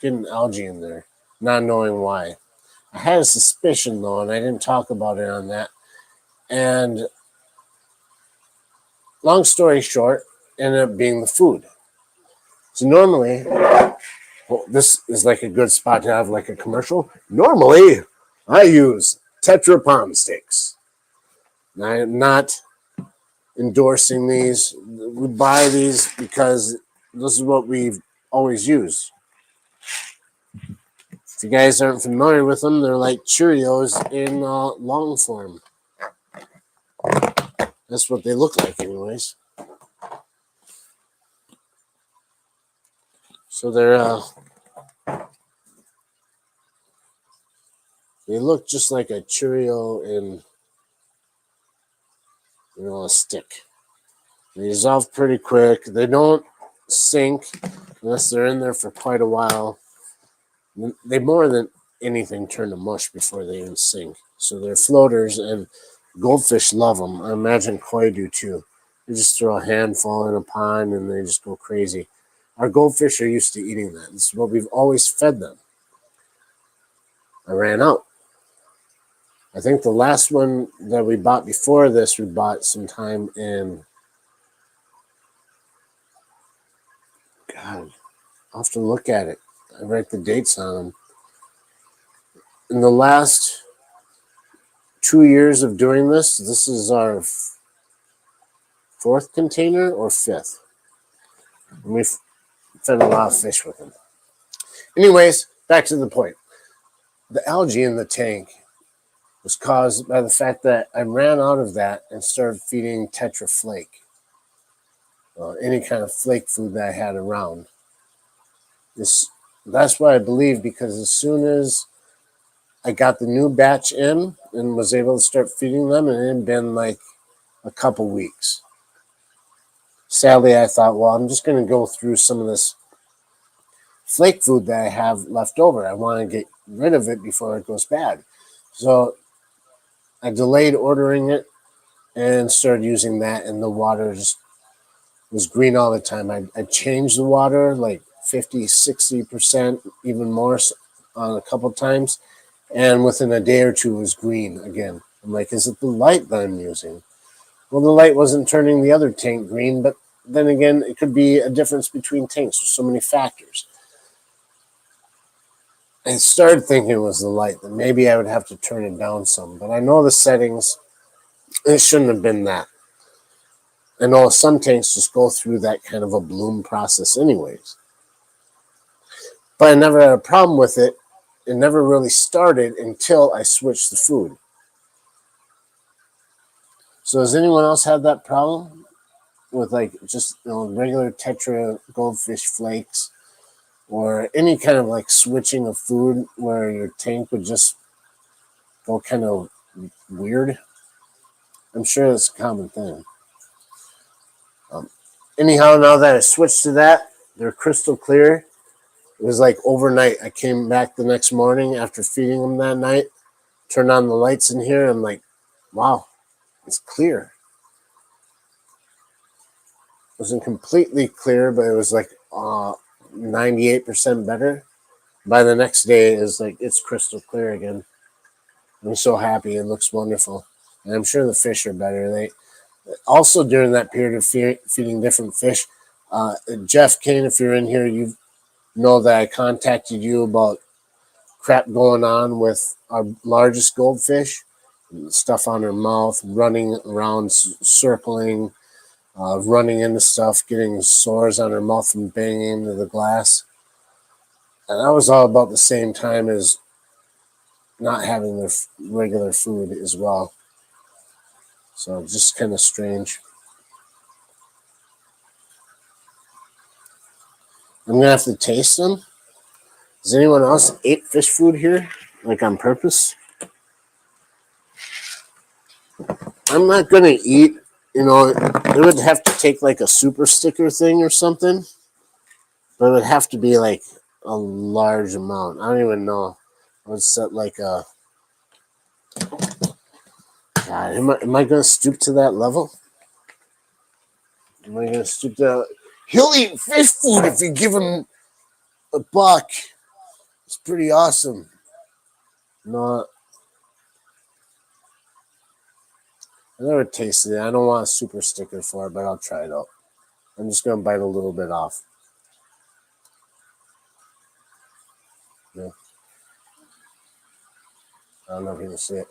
Getting algae in there, not knowing why. I had a suspicion though, and I didn't talk about it on that. And long story short, ended up being the food. So normally, well, this is like a good spot to have like a commercial. Normally, I use Tetra Palm sticks. I am not endorsing these. We buy these because this is what we've always used. If you guys aren't familiar with them, they're like Cheerios in long form. That's what they look like, anyways. So they look just like a Cheerio in a stick. They dissolve pretty quick. They don't sink unless they're in there for quite a while. They more than anything turn to mush before they even sink. So they're floaters, and goldfish love them. I imagine koi do too. They just throw a handful in a pond and they just go crazy. Our goldfish are used to eating that. This is what we've always fed them. I ran out. I think the last one that we bought before this, we bought sometime in, God, I'll have to look at it. I write the dates on them. In the last 2 years of doing this, this is our fourth container or fifth. And we've fed a lot of fish with them. Anyways, back to the point. The algae in the tank was caused by the fact that I ran out of that and started feeding Tetra Flake. Any kind of flake food that I had around. That's what I believe, because as soon as I got the new batch in and was able to start feeding them, and it had been like a couple weeks. Sadly, I thought, well, I'm just going to go through some of this flake food that I have left over. I want to get rid of it before it goes bad. So I delayed ordering it and started using that, and the water just was green all the time. I changed the water like 50, 60%, even more on a couple times, and within a day or two it was green again. I'm like, is it the light that I'm using? Well, the light wasn't turning the other tank green, but then again, it could be a difference between tanks. There's so many factors. I started thinking it was the light, that maybe I would have to turn it down some, but I know the settings, it shouldn't have been that. I know some tanks just go through that kind of a bloom process anyways. But I never had a problem with it. It never really started until I switched the food. So has anyone else had that problem with like just regular Tetra goldfish flakes, or any kind of like switching of food where your tank would just go kind of weird? I'm sure that's a common thing. Anyhow, now that I switched to that, they're crystal clear. It was like overnight. I came back the next morning after feeding them that night, turned on the lights in here. I'm like, wow, it's clear. It wasn't completely clear, but it was like 98% better. By the next day, it's crystal clear again. I'm so happy. It looks wonderful. And I'm sure the fish are better. They also, during that period of feeding different fish, Jeff Kane, if you're in here, you know that I contacted you about crap going on with our largest goldfish, stuff on her mouth, running around, circling, running into stuff, getting sores on her mouth from banging into the glass. And that was all about the same time as not having their regular food as well. So just kind of strange. I'm gonna have to taste them. Has anyone else ate fish food here, like on purpose? I'm not gonna eat. You know, it would have to take like a super sticker thing or something, but it would have to be like a large amount. I don't even know. I would set like a. God, am I gonna stoop to that level? Am I gonna stoop to? He'll eat fish food if you give him a buck. It's pretty awesome. No, I never tasted it. I don't want a super sticker for it, but I'll try it out. I'm just gonna bite a little bit off. Yeah. I don't know if you can see it.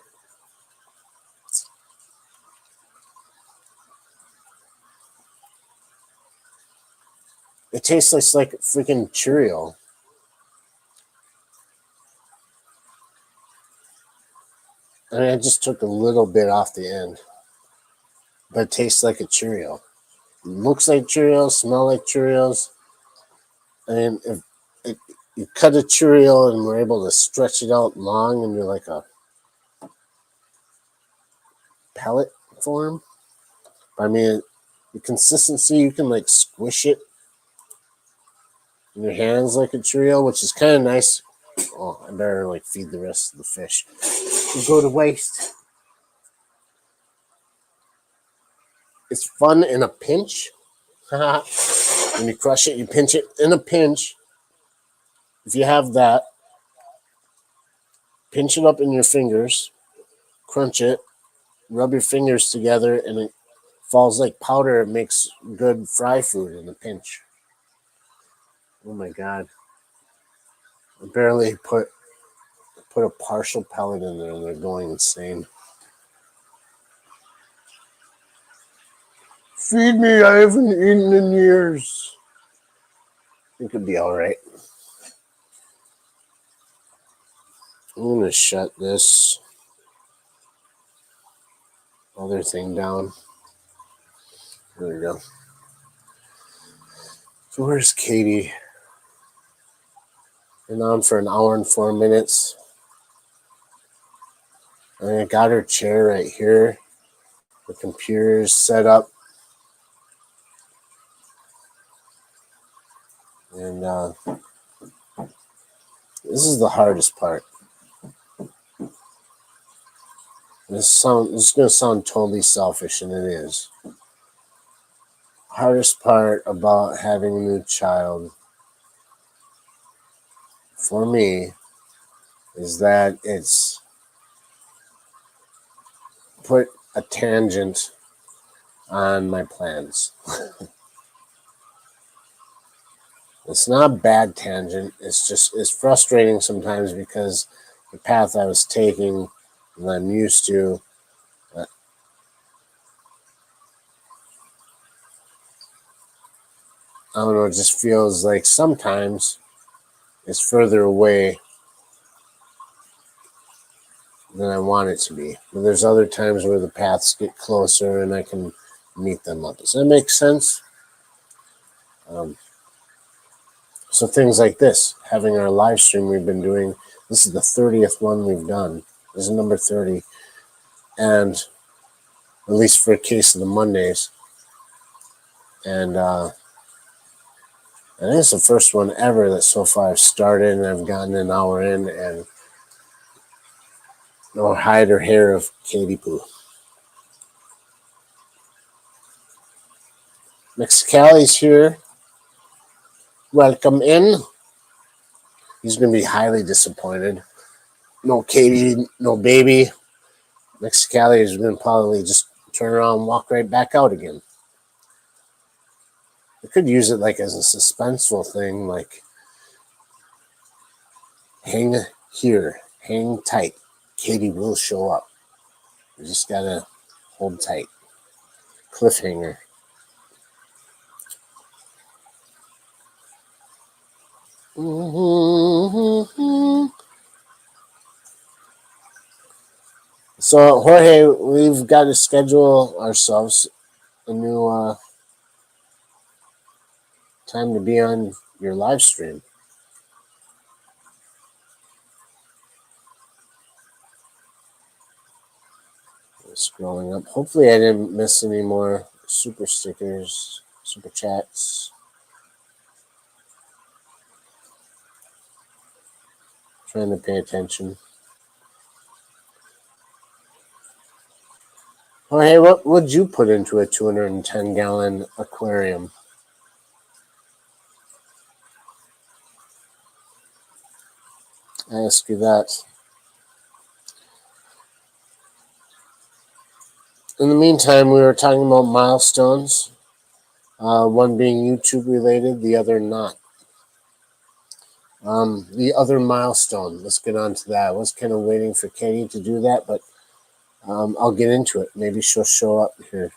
It tastes like freaking Cheerio. I mean, I just took a little bit off the end, but it tastes like a Cheerio. It looks like Cheerios, smell like Cheerios. I mean, if it, you cut a Cheerio and we're able to stretch it out long into like a pellet form, I mean, the consistency, you can like squish it in your hands like a Cheerio, which is kind of nice. Oh, I better like feed the rest of the fish. It'll go to waste. It's fun in a pinch. When you crush it, you pinch it in a pinch. If you have that, pinch it up in your fingers, crunch it, rub your fingers together, and it falls like powder. It makes good fry food in a pinch. Oh my god! I barely put a partial pellet in there, and they're going insane. Feed me! I haven't eaten in years. It could be all right. I'm gonna shut this other thing down. There we go. So where's Katie? Been on for an hour and 4 minutes. And I got her chair right here. The computer's set up. And this is the hardest part. This is going to sound totally selfish, and it is. Hardest part about having a new child for me is that it's put a tangent on my plans. It's not a bad tangent. It's frustrating sometimes because the path I was taking and I'm used to, I don't know, it just feels like sometimes it's further away than I want it to be. But there's other times where the paths get closer and I can meet them up. Does that make sense? So things like this, having our live stream we've been doing, this is the 30th one we've done. This is number 30. And at least for a case of the Mondays. And I think it's the first one ever that so far I've started and I've gotten an hour in and no hide or hair of Katie Poo. Mexicali's here. Welcome in. He's going to be highly disappointed. No Katie, no baby. Mexicali is going to probably just turn around and walk right back out again. I could use it like as a suspenseful thing, like hang here, hang tight. Katie will show up. You just got to hold tight. Cliffhanger. So Jorge, we've got to schedule ourselves a new time to be on your live stream. Scrolling up. Hopefully, I didn't miss any more super stickers, super chats. Trying to pay attention. Jorge, what would you put into a 210-gallon aquarium? I ask you that. In the meantime, we were talking about milestones. One being YouTube related, the other not. The other milestone. Let's get on to that. I was kind of waiting for Katie to do that, but I'll get into it. Maybe she'll show up here.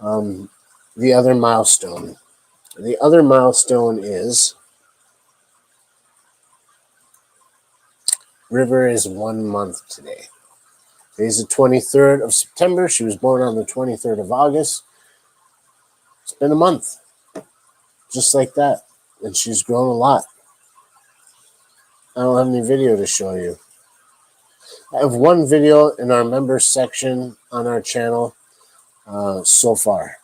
The other milestone. The other milestone is River is 1 month today. Today's the 23rd of September. She was born on the 23rd of August. It's been a month. Just like that. And she's grown a lot. I don't have any video to show you. I have one video in our members section on our channel so far.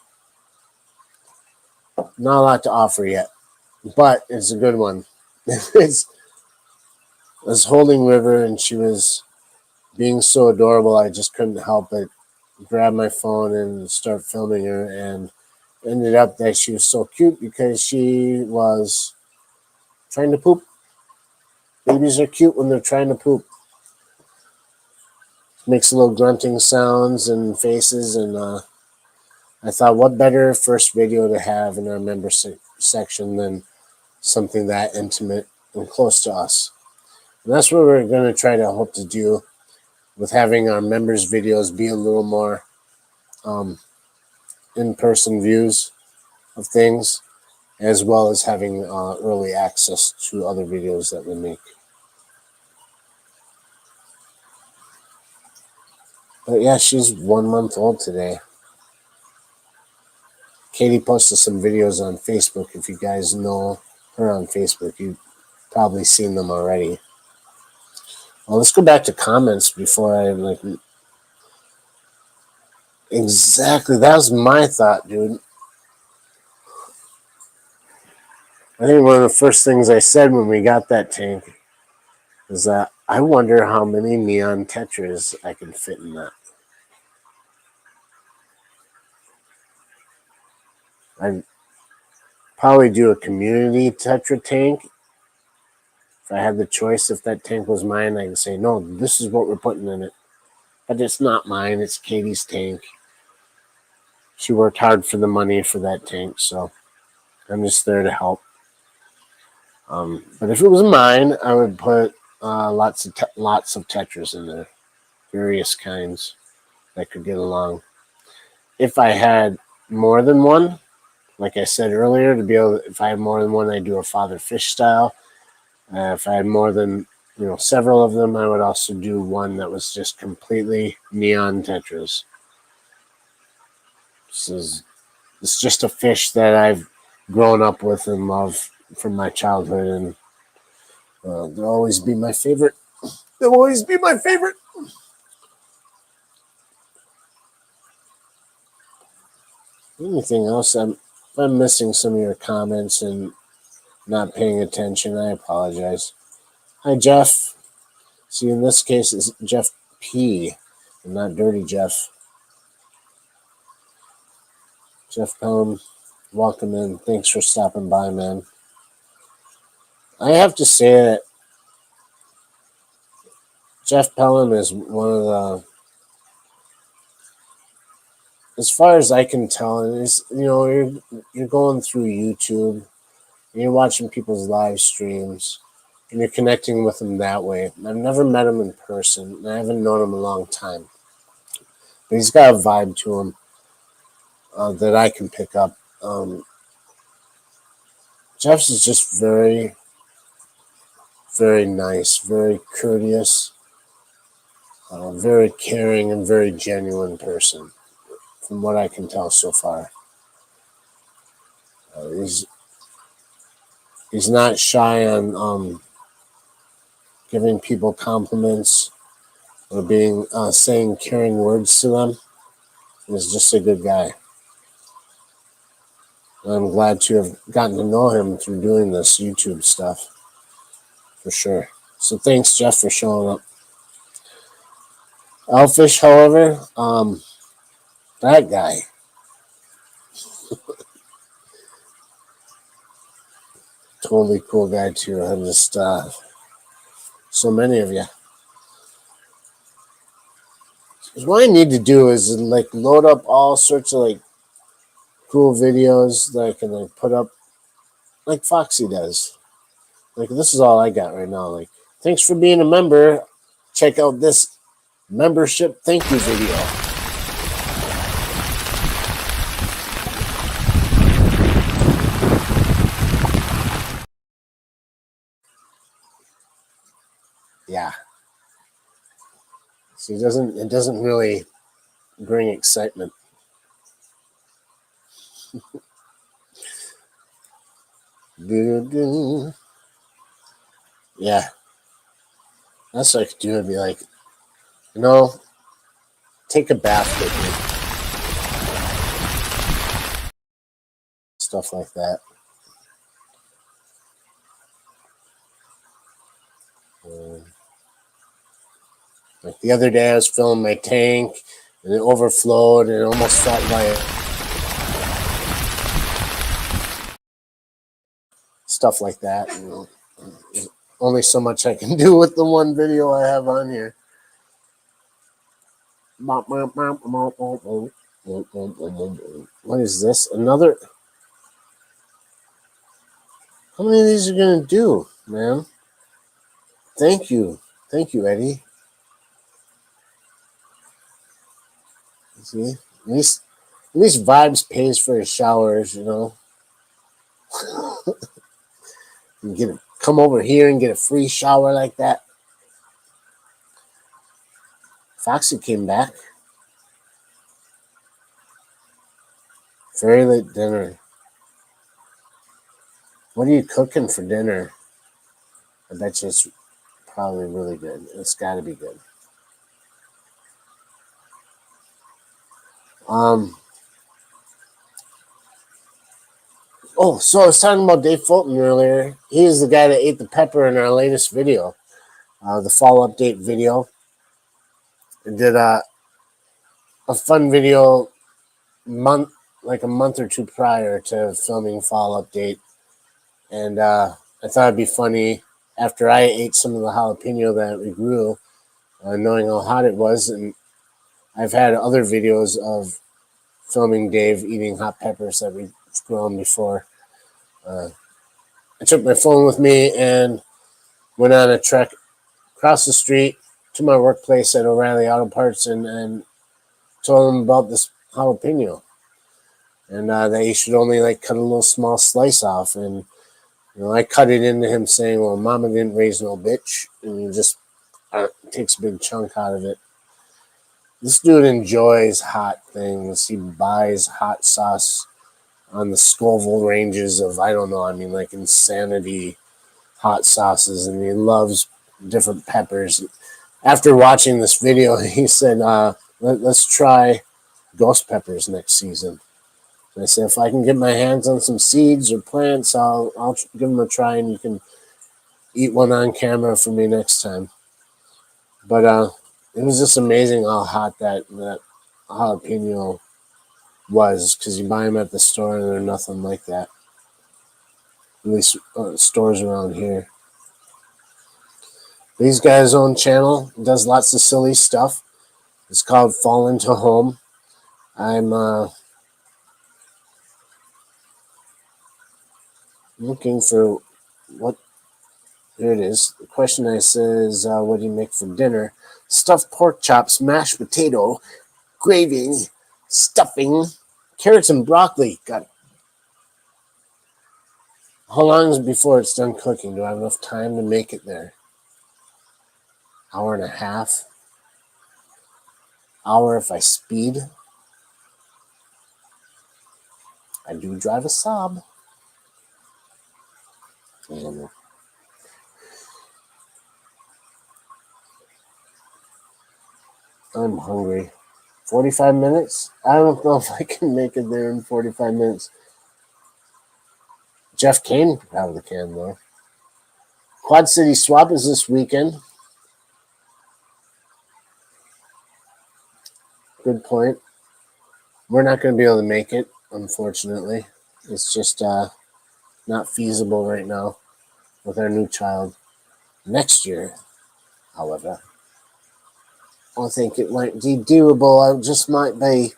Not a lot to offer yet, but it's a good one. I was holding River and she was being so adorable. I just couldn't help but grab my phone and start filming her, and ended up that she was so cute because she was trying to poop. Babies are cute when they're trying to poop. Makes little grunting sounds and faces, and I thought, what better first video to have in our member section than something that intimate and close to us. And that's what we're going to try to hope to do with having our members' videos be a little more in-person views of things, as well as having early access to other videos that we make. But yeah, she's 1 month old today. Katie posted some videos on Facebook. If you guys know her on Facebook, you've probably seen them already. Well, let's go back to comments before I Exactly, that was my thought, dude. I think one of the first things I said when we got that tank is that I wonder how many neon tetras I can fit in that. I'd probably do a community tetra tank. If I had the choice, if that tank was mine, I could say, no, this is what we're putting in it. But it's not mine, it's Katie's tank. She worked hard for the money for that tank, so I'm just there to help. But if it was mine, I would put lots of tetras in there, various kinds that could get along. If I had more than one, like I said earlier, if I had more than one, I'd do a father fish style. If I had more than several of them, I would also do one that was just completely neon tetras. It's just a fish that I've grown up with and love from my childhood, and they'll always be my favorite. They'll always be my favorite. Anything else? If I'm missing some of your comments and not paying attention, I apologize. Hi, Jeff. See, in this case, it's Jeff P. and not Dirty Jeff. Jeff Pelham, welcome in. Thanks for stopping by, man. I have to say that Jeff Pelham is one of the, as far as I can tell, is you're going through YouTube, and you're watching people's live streams, and you're connecting with them that way. I've never met him in person, and I haven't known him a long time, but he's got a vibe to him that I can pick up. Jeff's is just very, very nice, very courteous. Very caring and very genuine person, from what I can tell so far. He's not shy on giving people compliments or being saying caring words to them. He's just a good guy. I'm glad to have gotten to know him through doing this YouTube stuff, for sure. So thanks, Jeff, for showing up. Elfish, however, that guy, totally cool guy too. I'm just so many of you. What I need to do is like load up all sorts of like cool videos that I can like put up, like Foxy does. Like this is all I got right now. Like, thanks for being a member. Check out this membership thank you video. Yeah. So it doesn't really bring excitement. Yeah. That's what I could do. I'd be like, take a bath with me. Stuff like that. Like the other day I was filling my tank and it overflowed and it almost felt like stuff like that. There's only so much I can do with the one video I have on here. What is this? Another? How many of these are gonna do, man? Thank you, Eddie. See, at least Vibes pays for his showers. You come over here and get a free shower like that. Foxy came back. Very late dinner. What are you cooking for dinner? I bet you it's probably really good. It's got to be good. So I was talking about Dave Fulton earlier. He is the guy that ate the pepper in our latest video, the fall update video. I did a fun video like a month or two prior to filming fall update, and I thought it'd be funny after I ate some of the jalapeno that we grew, knowing how hot it was, and I've had other videos of filming Dave eating hot peppers that we've grown before. I took my phone with me and went on a trek across the street to my workplace at O'Reilly Auto Parts and told them about this jalapeno and that he should only like cut a little small slice off. And I cut it into him saying, "Well, Mama didn't raise no bitch," and he just takes a big chunk out of it. This dude enjoys hot things. He buys hot sauce on the Scoville ranges of, I don't know, I mean, like insanity hot sauces, and he loves different peppers. After watching this video, he said, let's try ghost peppers next season. And I said, if I can get my hands on some seeds or plants, I'll give them a try, and you can eat one on camera for me next time. But it was just amazing how hot that jalapeno was, because you buy them at the store and they're nothing like that. At least stores around here. These guys' own channel does lots of silly stuff. It's called Fall Into Home. I'm looking for what. Here it is. The question I says, what do you make for dinner? Stuffed pork chops, mashed potato, gravy, stuffing, carrots and broccoli. Got it. How long is it before it's done cooking? Do I have enough time to make it there? Hour and a half? hour if I speed. I do drive a Saab. And I'm hungry. 45 minutes? I don't know if I can make it there in 45 minutes. Jeff Kane probably can, though. Quad City Swap is this weekend. Good point. We're not going to be able to make it, unfortunately. It's just not feasible right now with our new child. Next year, however, I think it might be doable. I just might be.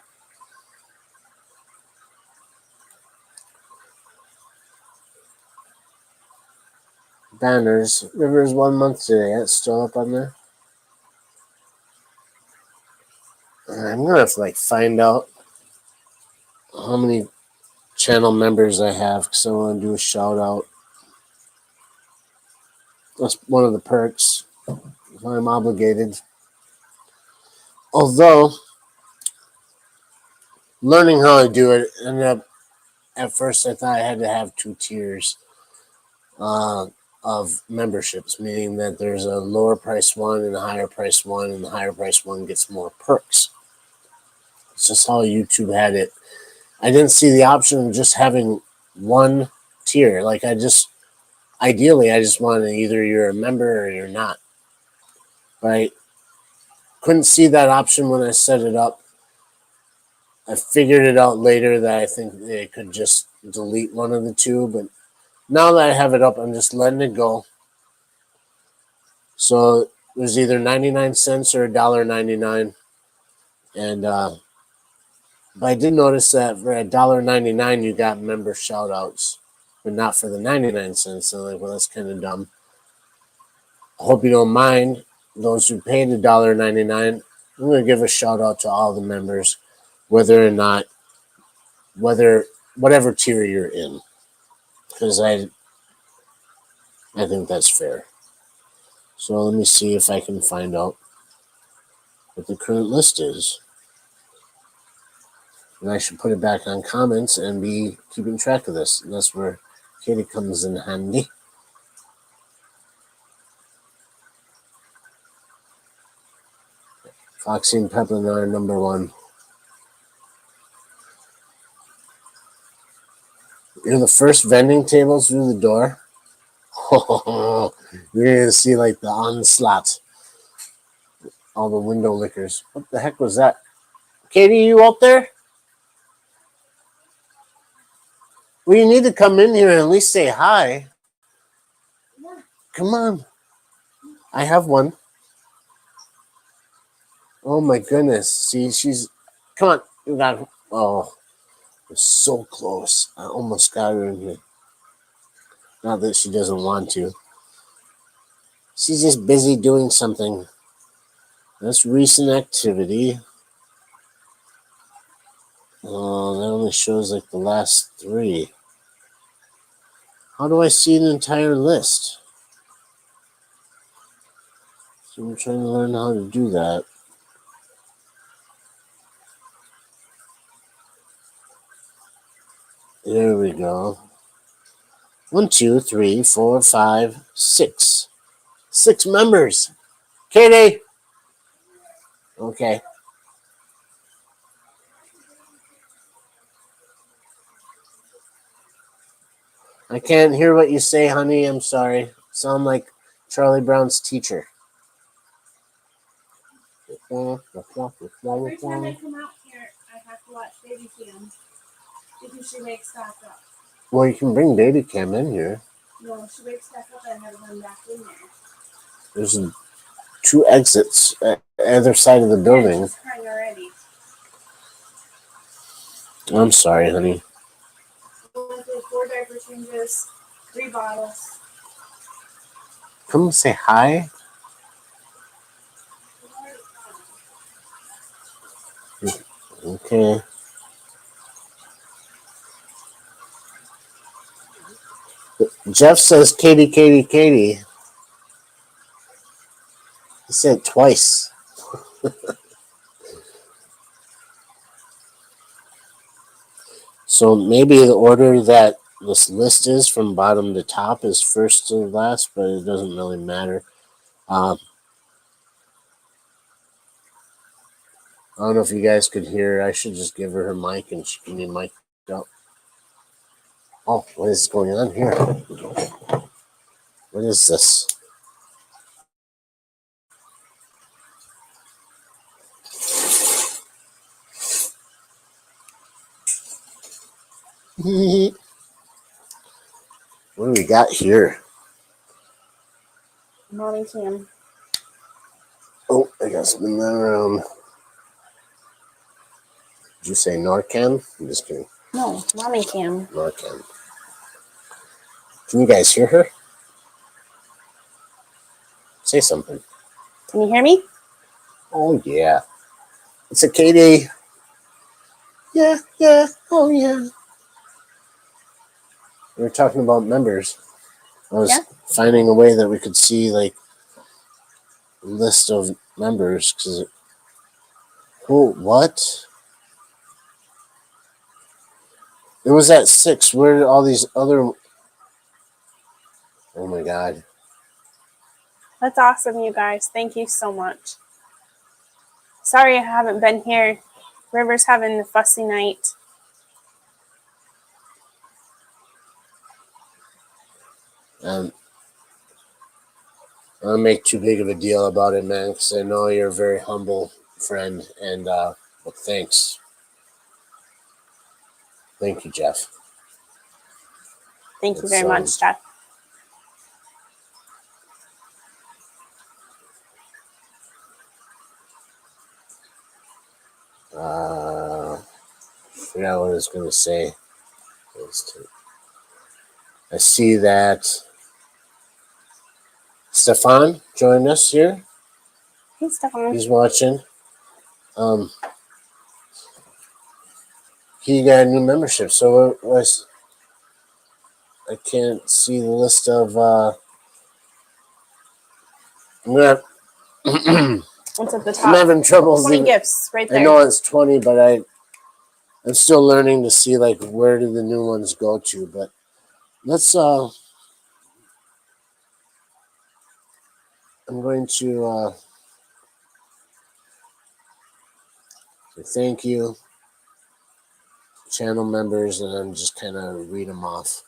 Banners. Rivers 1 month today. That's still up on there. I'm going to have to find out how many channel members I have because I want to do a shout out. That's one of the perks. I'm obligated. Although, learning how to do it, ended up, at first I thought I had to have 2 tiers of memberships, meaning that there's a lower price one and a higher price one, and the higher price one gets more perks. It's just how YouTube had it. I didn't see the option of just having one tier. Ideally, I just wanted either you're a member or you're not. But I couldn't see that option when I set it up. I figured it out later that I think they could just delete one of the two, but now that I have it up, I'm just letting it go. So there's either 99 cents or $1.99. And but I did notice that for $1.99 you got member shout outs, but not for the 99 cents. So well, that's kind of dumb. I hope you don't mind those who paid $1.99. I'm going to give a shout out to all the members, whatever tier you're in, because I think that's fair. So let me see if I can find out what the current list is. And I should put it back on comments and be keeping track of this. And that's where Katie comes in handy. Foxy and Peplin are number 1. You're the first vending tables through the door. You're going to see the onslaught. All the window lickers. What the heck was that? Katie, you out there? Well, you need to come in here and at least say hi. Come on. I have one. Oh my goodness. See, she's... Come on. You got her. Oh, it's so close. I almost got her in here. Not that she doesn't want to. She's just busy doing something. That's recent activity. Oh, that only shows the last 3. How do I see an entire list? So I'm trying to learn how to do that. There we go. 1, 2, 3, 4, 5, 6. 6 members. Katie! Okay. I can't hear what you say, honey. I'm sorry. Sound like Charlie Brown's teacher. Every time I come out here, I have to watch baby cam because she wakes back up. Well, you can bring baby cam in here. No, she wakes back up and I have to run back in there. There's 2 exits at either side of the building. Yeah, she's crying already. I'm sorry, honey. 4 diaper changes, 3 bottles. Come say hi. Okay. Jeff says Katie, Katie, Katie. He said it twice. So maybe the order that this list is from bottom to top is first to last, but it doesn't really matter. I don't know if you guys could hear her. I should just give her mic and she can be mic'd up. Oh, what is going on here? What is this? What do we got here? Mommy Cam. Oh, I gotta spin that around. Did you say Narcan? I'm just kidding. No, Mommy Cam. Narcan. Can you guys hear her? Say something. Can you hear me? Oh, yeah. It's a Katie. Yeah, yeah, oh, yeah. We were talking about members. I was finding a way that we could see, like, a list of members. Because, oh, what? It was at 6. Where did all these other... Oh, my God. That's awesome, you guys. Thank you so much. Sorry I haven't been here. River's having a fussy night. I don't make too big of a deal about it, man, because I know you're a very humble friend. And, well, thanks. Thank you, Jeff. Thank you very much, Jeff. I forgot what I was going to say. I see that Stefan joined us here. Hey, Stefan. He's watching. He got a new membership, so it was. I can't see the list of. I'm gonna. What's at the top? I'm having trouble. 20 gifts right there. I know it's 20, but I'm still learning to see like where do the new ones go to. But let's. I'm going to say thank you, channel members, and I'm just kind of read them off.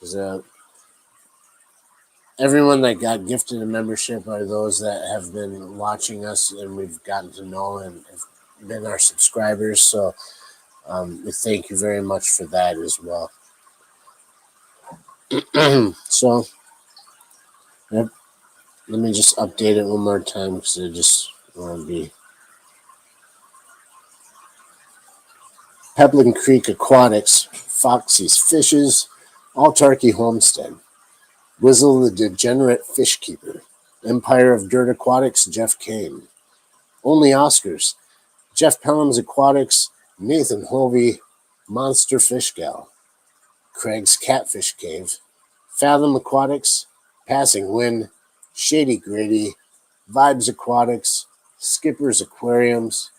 Because everyone that got gifted a membership are those that have been watching us and we've gotten to know and have been our subscribers. So we thank you very much for that as well. So yep, let me just update it one more time because I just want to be. Pebbling Creek Aquatics, Foxy's Fishes, Autarky Homestead, Whizzle the Degenerate Fish Keeper, Empire of Dirt Aquatics, Jeff Kane, Only Oscars, Jeff Pelham's Aquatics, Nathan Hovey, Monster Fish Gal, Craig's Catfish Cave, Fathom Aquatics, Passing Wind, Shady Grady, Vibes Aquatics, Skipper's Aquariums.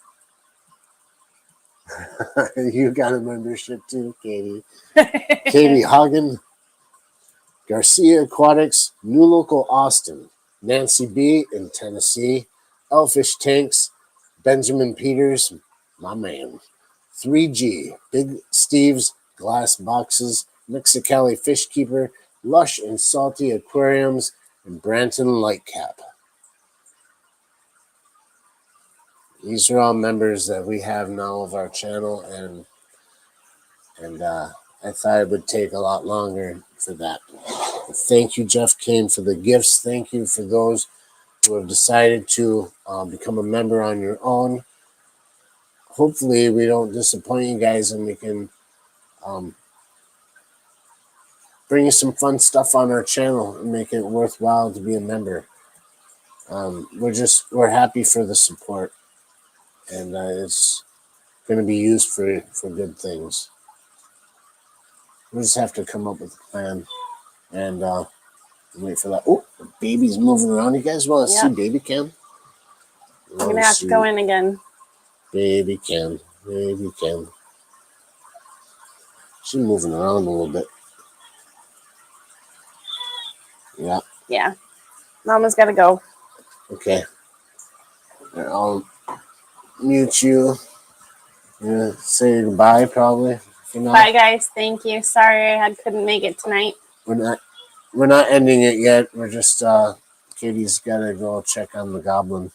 You got a membership too, Katie. Katie Hagen, Garcia Aquatics, New Local Austin, Nancy B in Tennessee, Elfish Tanks, Benjamin Peters, my man, 3G, Big Steve's Glass Boxes, Mexicali Fish Keeper, Lush and Salty Aquariums, and Branton Lightcap. These are all members that we have now of our channel, and I thought it would take a lot longer for that. Thank you, Jeff Kane, for the gifts. Thank you for those who have decided to become a member on your own. Hopefully, we don't disappoint you guys, and we can bring you some fun stuff on our channel and make it worthwhile to be a member. We're happy for the support, and it's going to be used for good things. We just have to come up with a plan and wait for that. Oh, the baby's moving around. You guys want to see baby cam? I'm going to have to go in again. Baby cam. Maybe you can. She's moving around a little bit. Yeah. Yeah. Mama's got to go. Okay. I'll mute you. Yeah. Say goodbye, probably. Bye, guys. Thank you. Sorry I couldn't make it tonight. We're not ending it yet. We're just Katie's gotta go check on the goblin.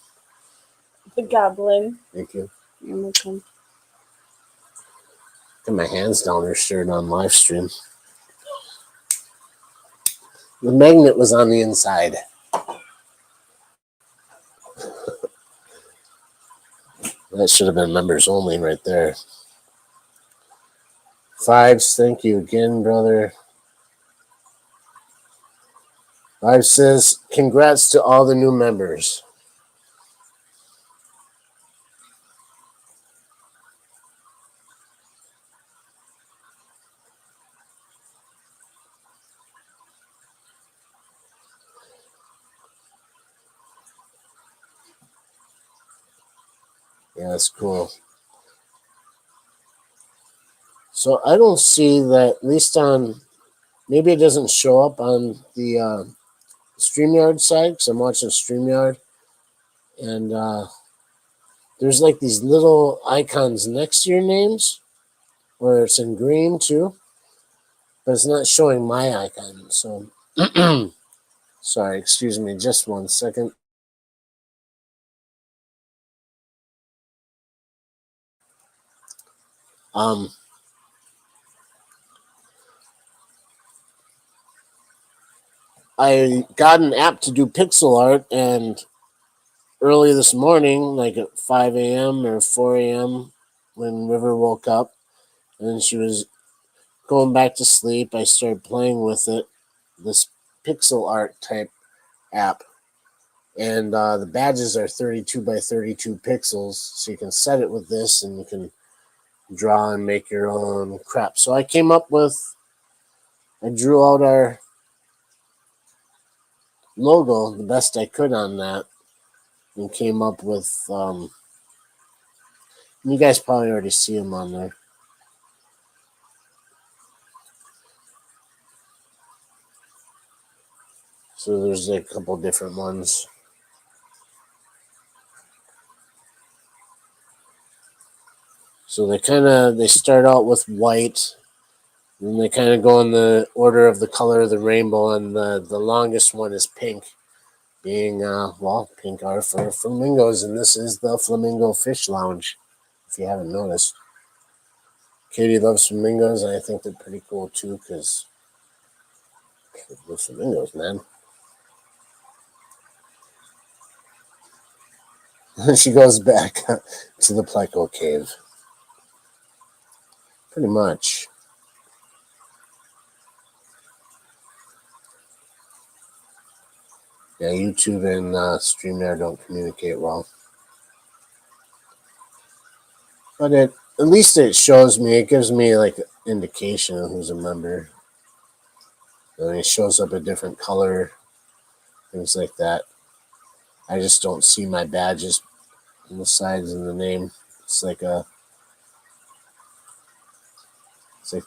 The goblin. Thank you. You're welcome. Get my hands down her shirt on live stream. The magnet was on the inside. That should have been members only right there. Fives, thank you again, brother. Five says, congrats to all the new members. Yeah, that's cool. So I don't see that, at least on, maybe it doesn't show up on the StreamYard side, because I'm watching StreamYard, and there's like these little icons next to your names, where it's in green too, but it's not showing my icon. So, sorry, excuse me, just 1 second. I got an app to do pixel art, and early this morning, like at 5 a.m. or 4 a.m., when River woke up and she was going back to sleep, I started playing with it, this pixel art type app. And the badges are 32 by 32 pixels, so you can set it with this and you can draw and make your own crap. So I drew out our logo the best I could on that and came up with, you guys probably already see them on there. So there's a couple different ones. So they start out with white, and they kind of go in the order of the color of the rainbow, and the longest one is pink, being pink are for flamingos, and this is the Flamingo Fish Lounge, if you haven't noticed. Katie loves flamingos, and I think they're pretty cool too, because those flamingos, man. She goes back to the Pleco Cave. Pretty much. Yeah, YouTube and StreamYard don't communicate well. But at least it shows me, it gives me like an indication of who's a member. And it shows up a different color, things like that. I just don't see my badges on the sides of the name. It's like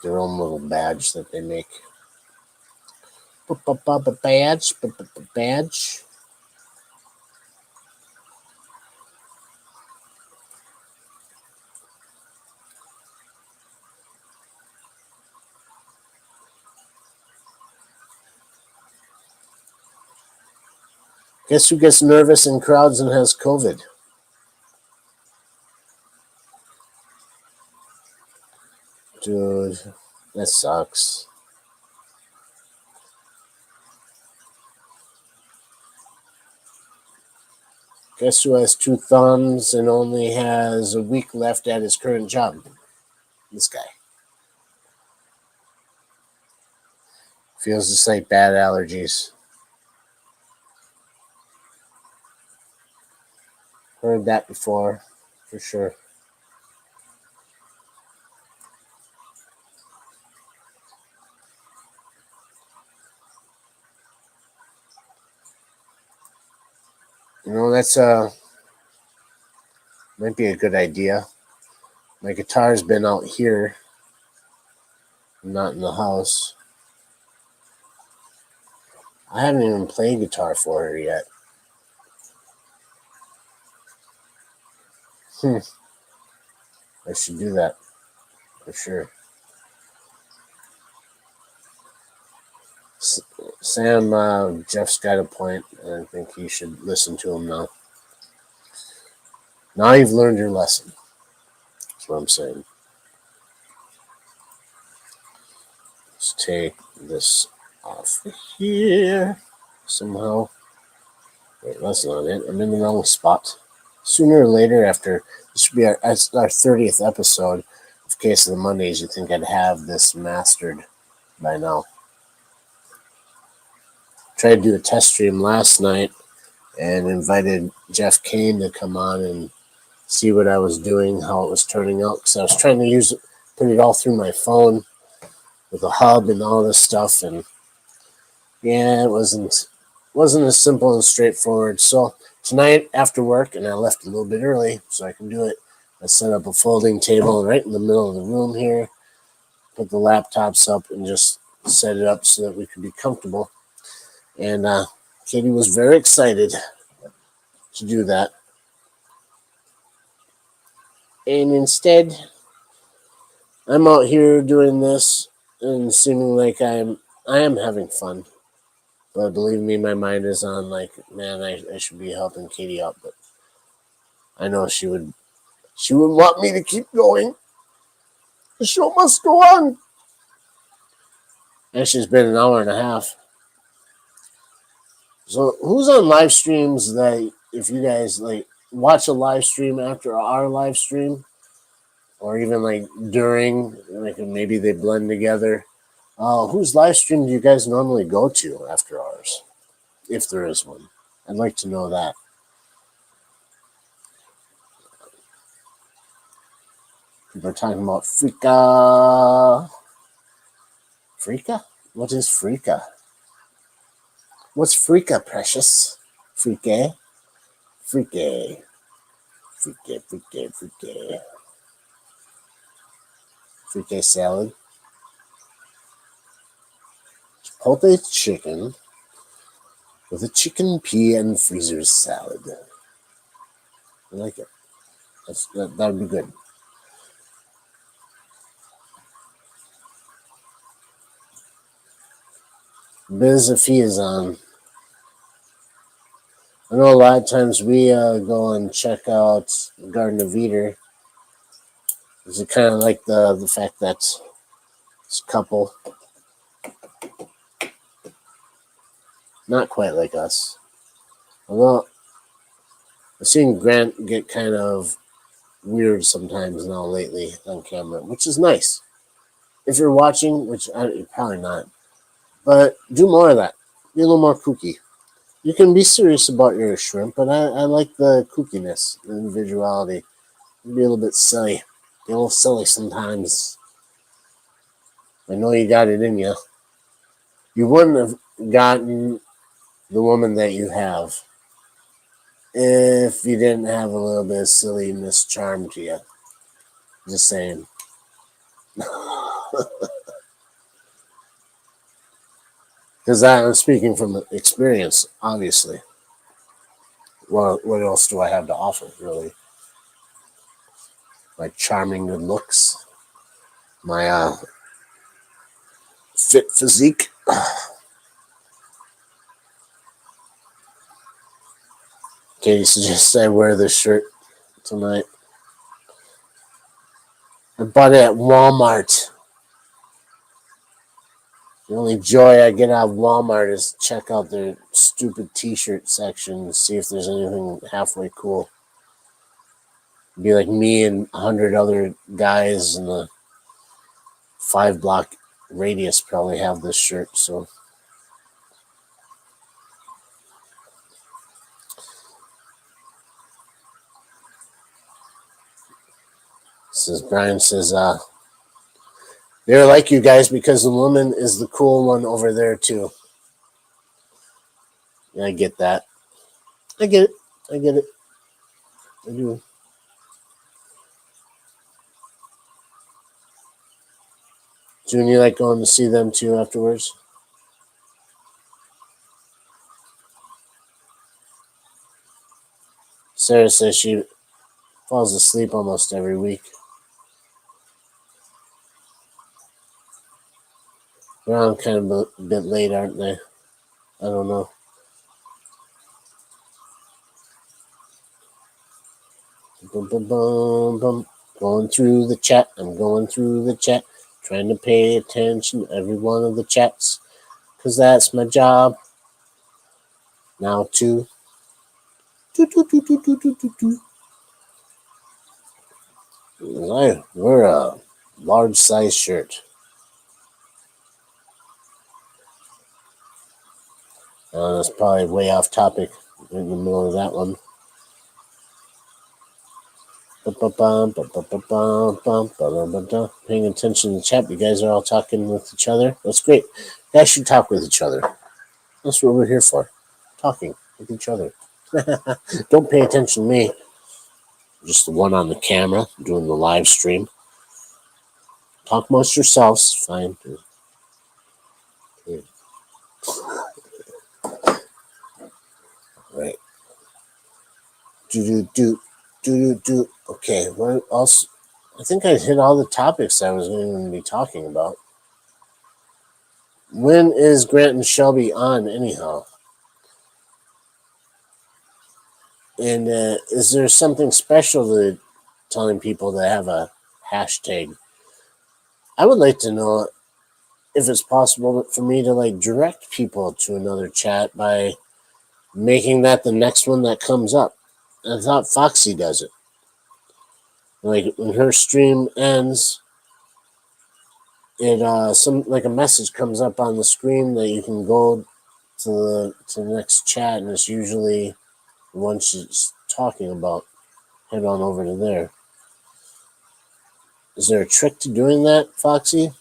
their own little badge that they make. Badge. Guess who gets nervous in crowds and has COVID? Dude, that sucks. Guess who has 2 thumbs and only has a week left at his current job? This guy. Feels just like bad allergies. Heard that before, for sure. That's might be a good idea. My guitar's been out here, not in the house. I haven't even played guitar for her yet. I should do that for sure. Sam, Jeff's got a point, and I think you should listen to him now. Now you've learned your lesson. That's what I'm saying. Let's take this off here somehow. Wait, that's not it. I'm in the wrong spot. Sooner or later, after this should be our 30th episode of Case of the Mondays, you think I'd have this mastered by now. Tried to do a test stream last night and invited Jeff Kane to come on and see what I was doing, how it was turning out, because I was trying to put it all through my phone with a hub and all this stuff, and yeah, it wasn't as simple and straightforward. So tonight after work, and I left a little bit early so I can do it, I set up a folding table right in the middle of the room here, put the laptops up, and just set it up so that we could be comfortable. And Katie was very excited to do that. And instead, I'm out here doing this and seeming like I am having fun. But believe me, my mind is on like, man, I should be helping Katie out, but I know she would want me to keep going. The show must go on. And she's been an hour and a half. So who's on live streams that if you guys like watch a live stream after our live stream, or even like during, like maybe they blend together. Whose live stream do you guys normally go to after ours, if there is one? I'd like to know that. People are talking about Freaka. Freaka? What is Freaka? What's Freaka, precious? Freaky? Freaky. Freaky, freaky, freaky. Freaky salad. Chipotle chicken with a chicken pea and freezer salad. I like it. That would be good. Biz, if he is on. I know a lot of times we go and check out Garden of Eden. Is it kind of like the fact that it's a couple, not quite like us. Although I've seen Grant get kind of weird sometimes now lately on camera, which is nice. If you're watching, which you're probably not, but do more of that. Be a little more kooky. You can be serious about your shrimp, but I like the kookiness, the individuality. Be a little bit silly. Be a little silly sometimes. I know you got it in you. You wouldn't have gotten the woman that you have if you didn't have a little bit of silliness charm to you. Just saying. Because I'm speaking from experience, obviously. What else do I have to offer, really? My charming good looks, my fit physique. Katie suggests I wear this shirt tonight. I bought it at Walmart. The only joy I get out of Walmart is check out their stupid t-shirt section and see if there's anything halfway cool. It'd be like me and 100 other guys in the 5-block radius probably have this shirt, so Brian says, they're like you guys because the woman is the cool one over there too. Yeah, I get that. I get it. I do. June, you like going to see them too afterwards? Sarah says she falls asleep almost every week. They're on kind of a bit late, aren't they? I don't know. Boom, boom, boom, boom. Going through the chat. I'm going through the chat. Trying to pay attention to every one of the chats. Because that's my job. Now to. We're a large size shirt. That's probably way off topic in the middle of that one. Paying attention to the chat. You guys are all talking with each other. That's great. You guys should talk with each other. That's what we're here for. Talking with each other. Don't pay attention to me. Just the one on the camera doing the live stream. Talk amongst yourselves. Fine. Right. Do. Okay. What else? I think I hit all the topics I was going to be talking about. When is Grant and Shelby on, anyhow? And is there something special to telling people to have a hashtag? I would like to know if it's possible for me to like direct people to another chat by making that the next one that comes up. I thought Foxy does it. Like when her stream ends, it some like a message comes up on the screen that you can go to the next chat, and it's usually the one she's talking about. Head on over to there. Is there a trick to doing that, Foxy?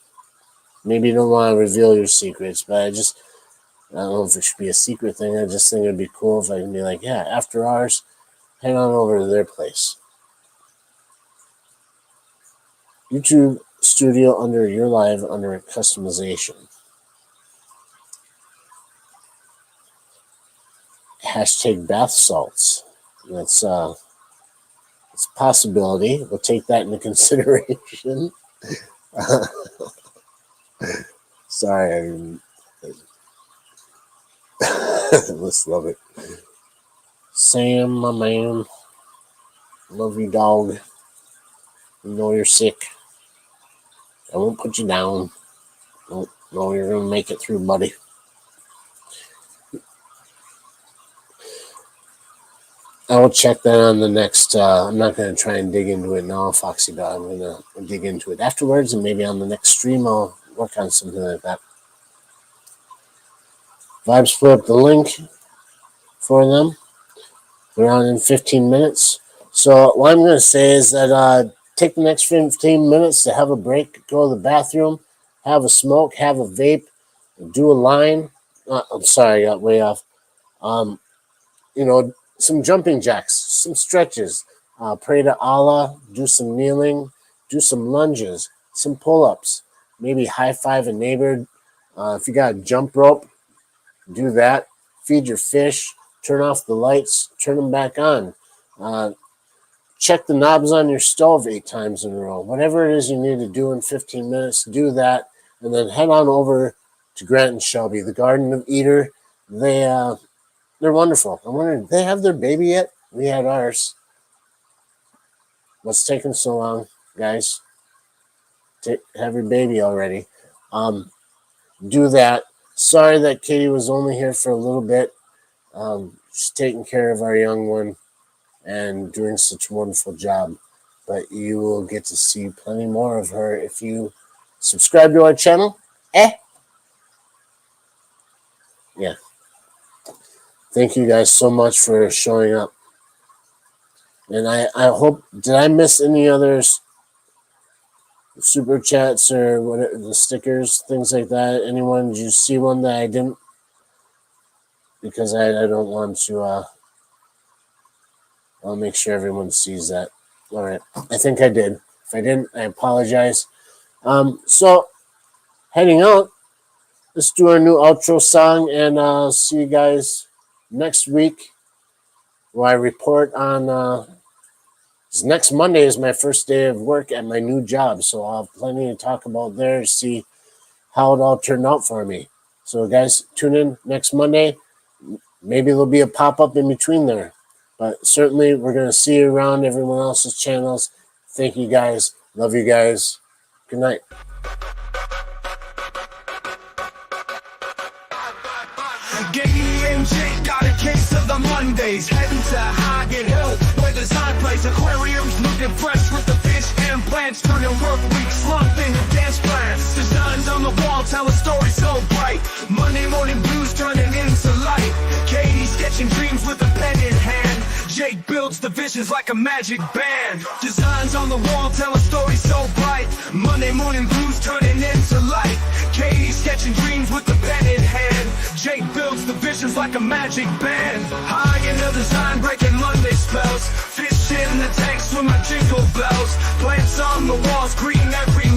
Maybe you don't want to reveal your secrets, but I don't know if it should be a secret thing. I just think it'd be cool if I can be like, yeah, after hours, head on over to their place. YouTube Studio under your live under customization. Hashtag bath salts. That's it's a possibility. We'll take that into consideration. Sorry, let's love it. Sam, my man, love you, dog. You know you're sick. I won't put you down. No, you're gonna make it through, buddy. I will check that on the next. I'm not going to try and dig into it now, Foxy, but I'm going to dig into it afterwards, and maybe on the next stream I'll work on something like that. Vibes put up the link for them. They're on in 15 minutes. So what I'm going to say is that take the next 15 minutes to have a break, go to the bathroom, have a smoke, have a vape, do a line. I'm sorry, I got way off. Some jumping jacks, some stretches, pray to Allah, do some kneeling, do some lunges, some pull-ups, maybe high-five a neighbor. If you got a jump rope, do that. Feed your fish, turn off the lights, turn them back on. Check the knobs on your stove 8 times in a row. Whatever it is you need to do in 15 minutes, do that, and then head on over to Grant and Shelby, the Garden of Eden. They're wonderful. I'm wondering, did they have their baby yet? We had ours. What's taking so long, guys? Have your baby already. Do that. Sorry that Katie was only here for a little bit. She's taking care of our young one and doing such a wonderful job. But you will get to see plenty more of her if you subscribe to our channel. Yeah. Thank you guys so much for showing up. And I hope, did I miss any others? Super chats or whatever, the stickers, things like that. Anyone, did you see one that I didn't? Because I don't want to, I'll make sure everyone sees that. All right. I think I did. If I didn't, I apologize. So heading out. Let's do our new outro song, and see you guys next week where I report on. Next Monday is my first day of work at my new job, so I'll have plenty to talk about there to see how it all turned out for me. So, guys, tune in next Monday. Maybe there'll be a pop-up in between there. But certainly, we're going to see you around everyone else's channels. Thank you, guys. Love you guys. Good night. Gagey and Jake got a case of the Mondays. Heading to Hagen Hill, where the sign plays. Aquariums looking fresh with the fish and plants. Turning work weeks slumped into dance plans. Designs on the wall tell a story so bright. Monday morning blues turning into light. Katie sketching dreams with a pen in hand. Jake builds the visions like a magic band. Designs on the wall tell a story so bright. Monday morning blues turning into light. Katie sketching dreams with the pen in hand. Jake builds the visions like a magic band. High in the design, breaking Monday spells. Fish in the tanks with my jingle bells. Plants on the walls, greeting every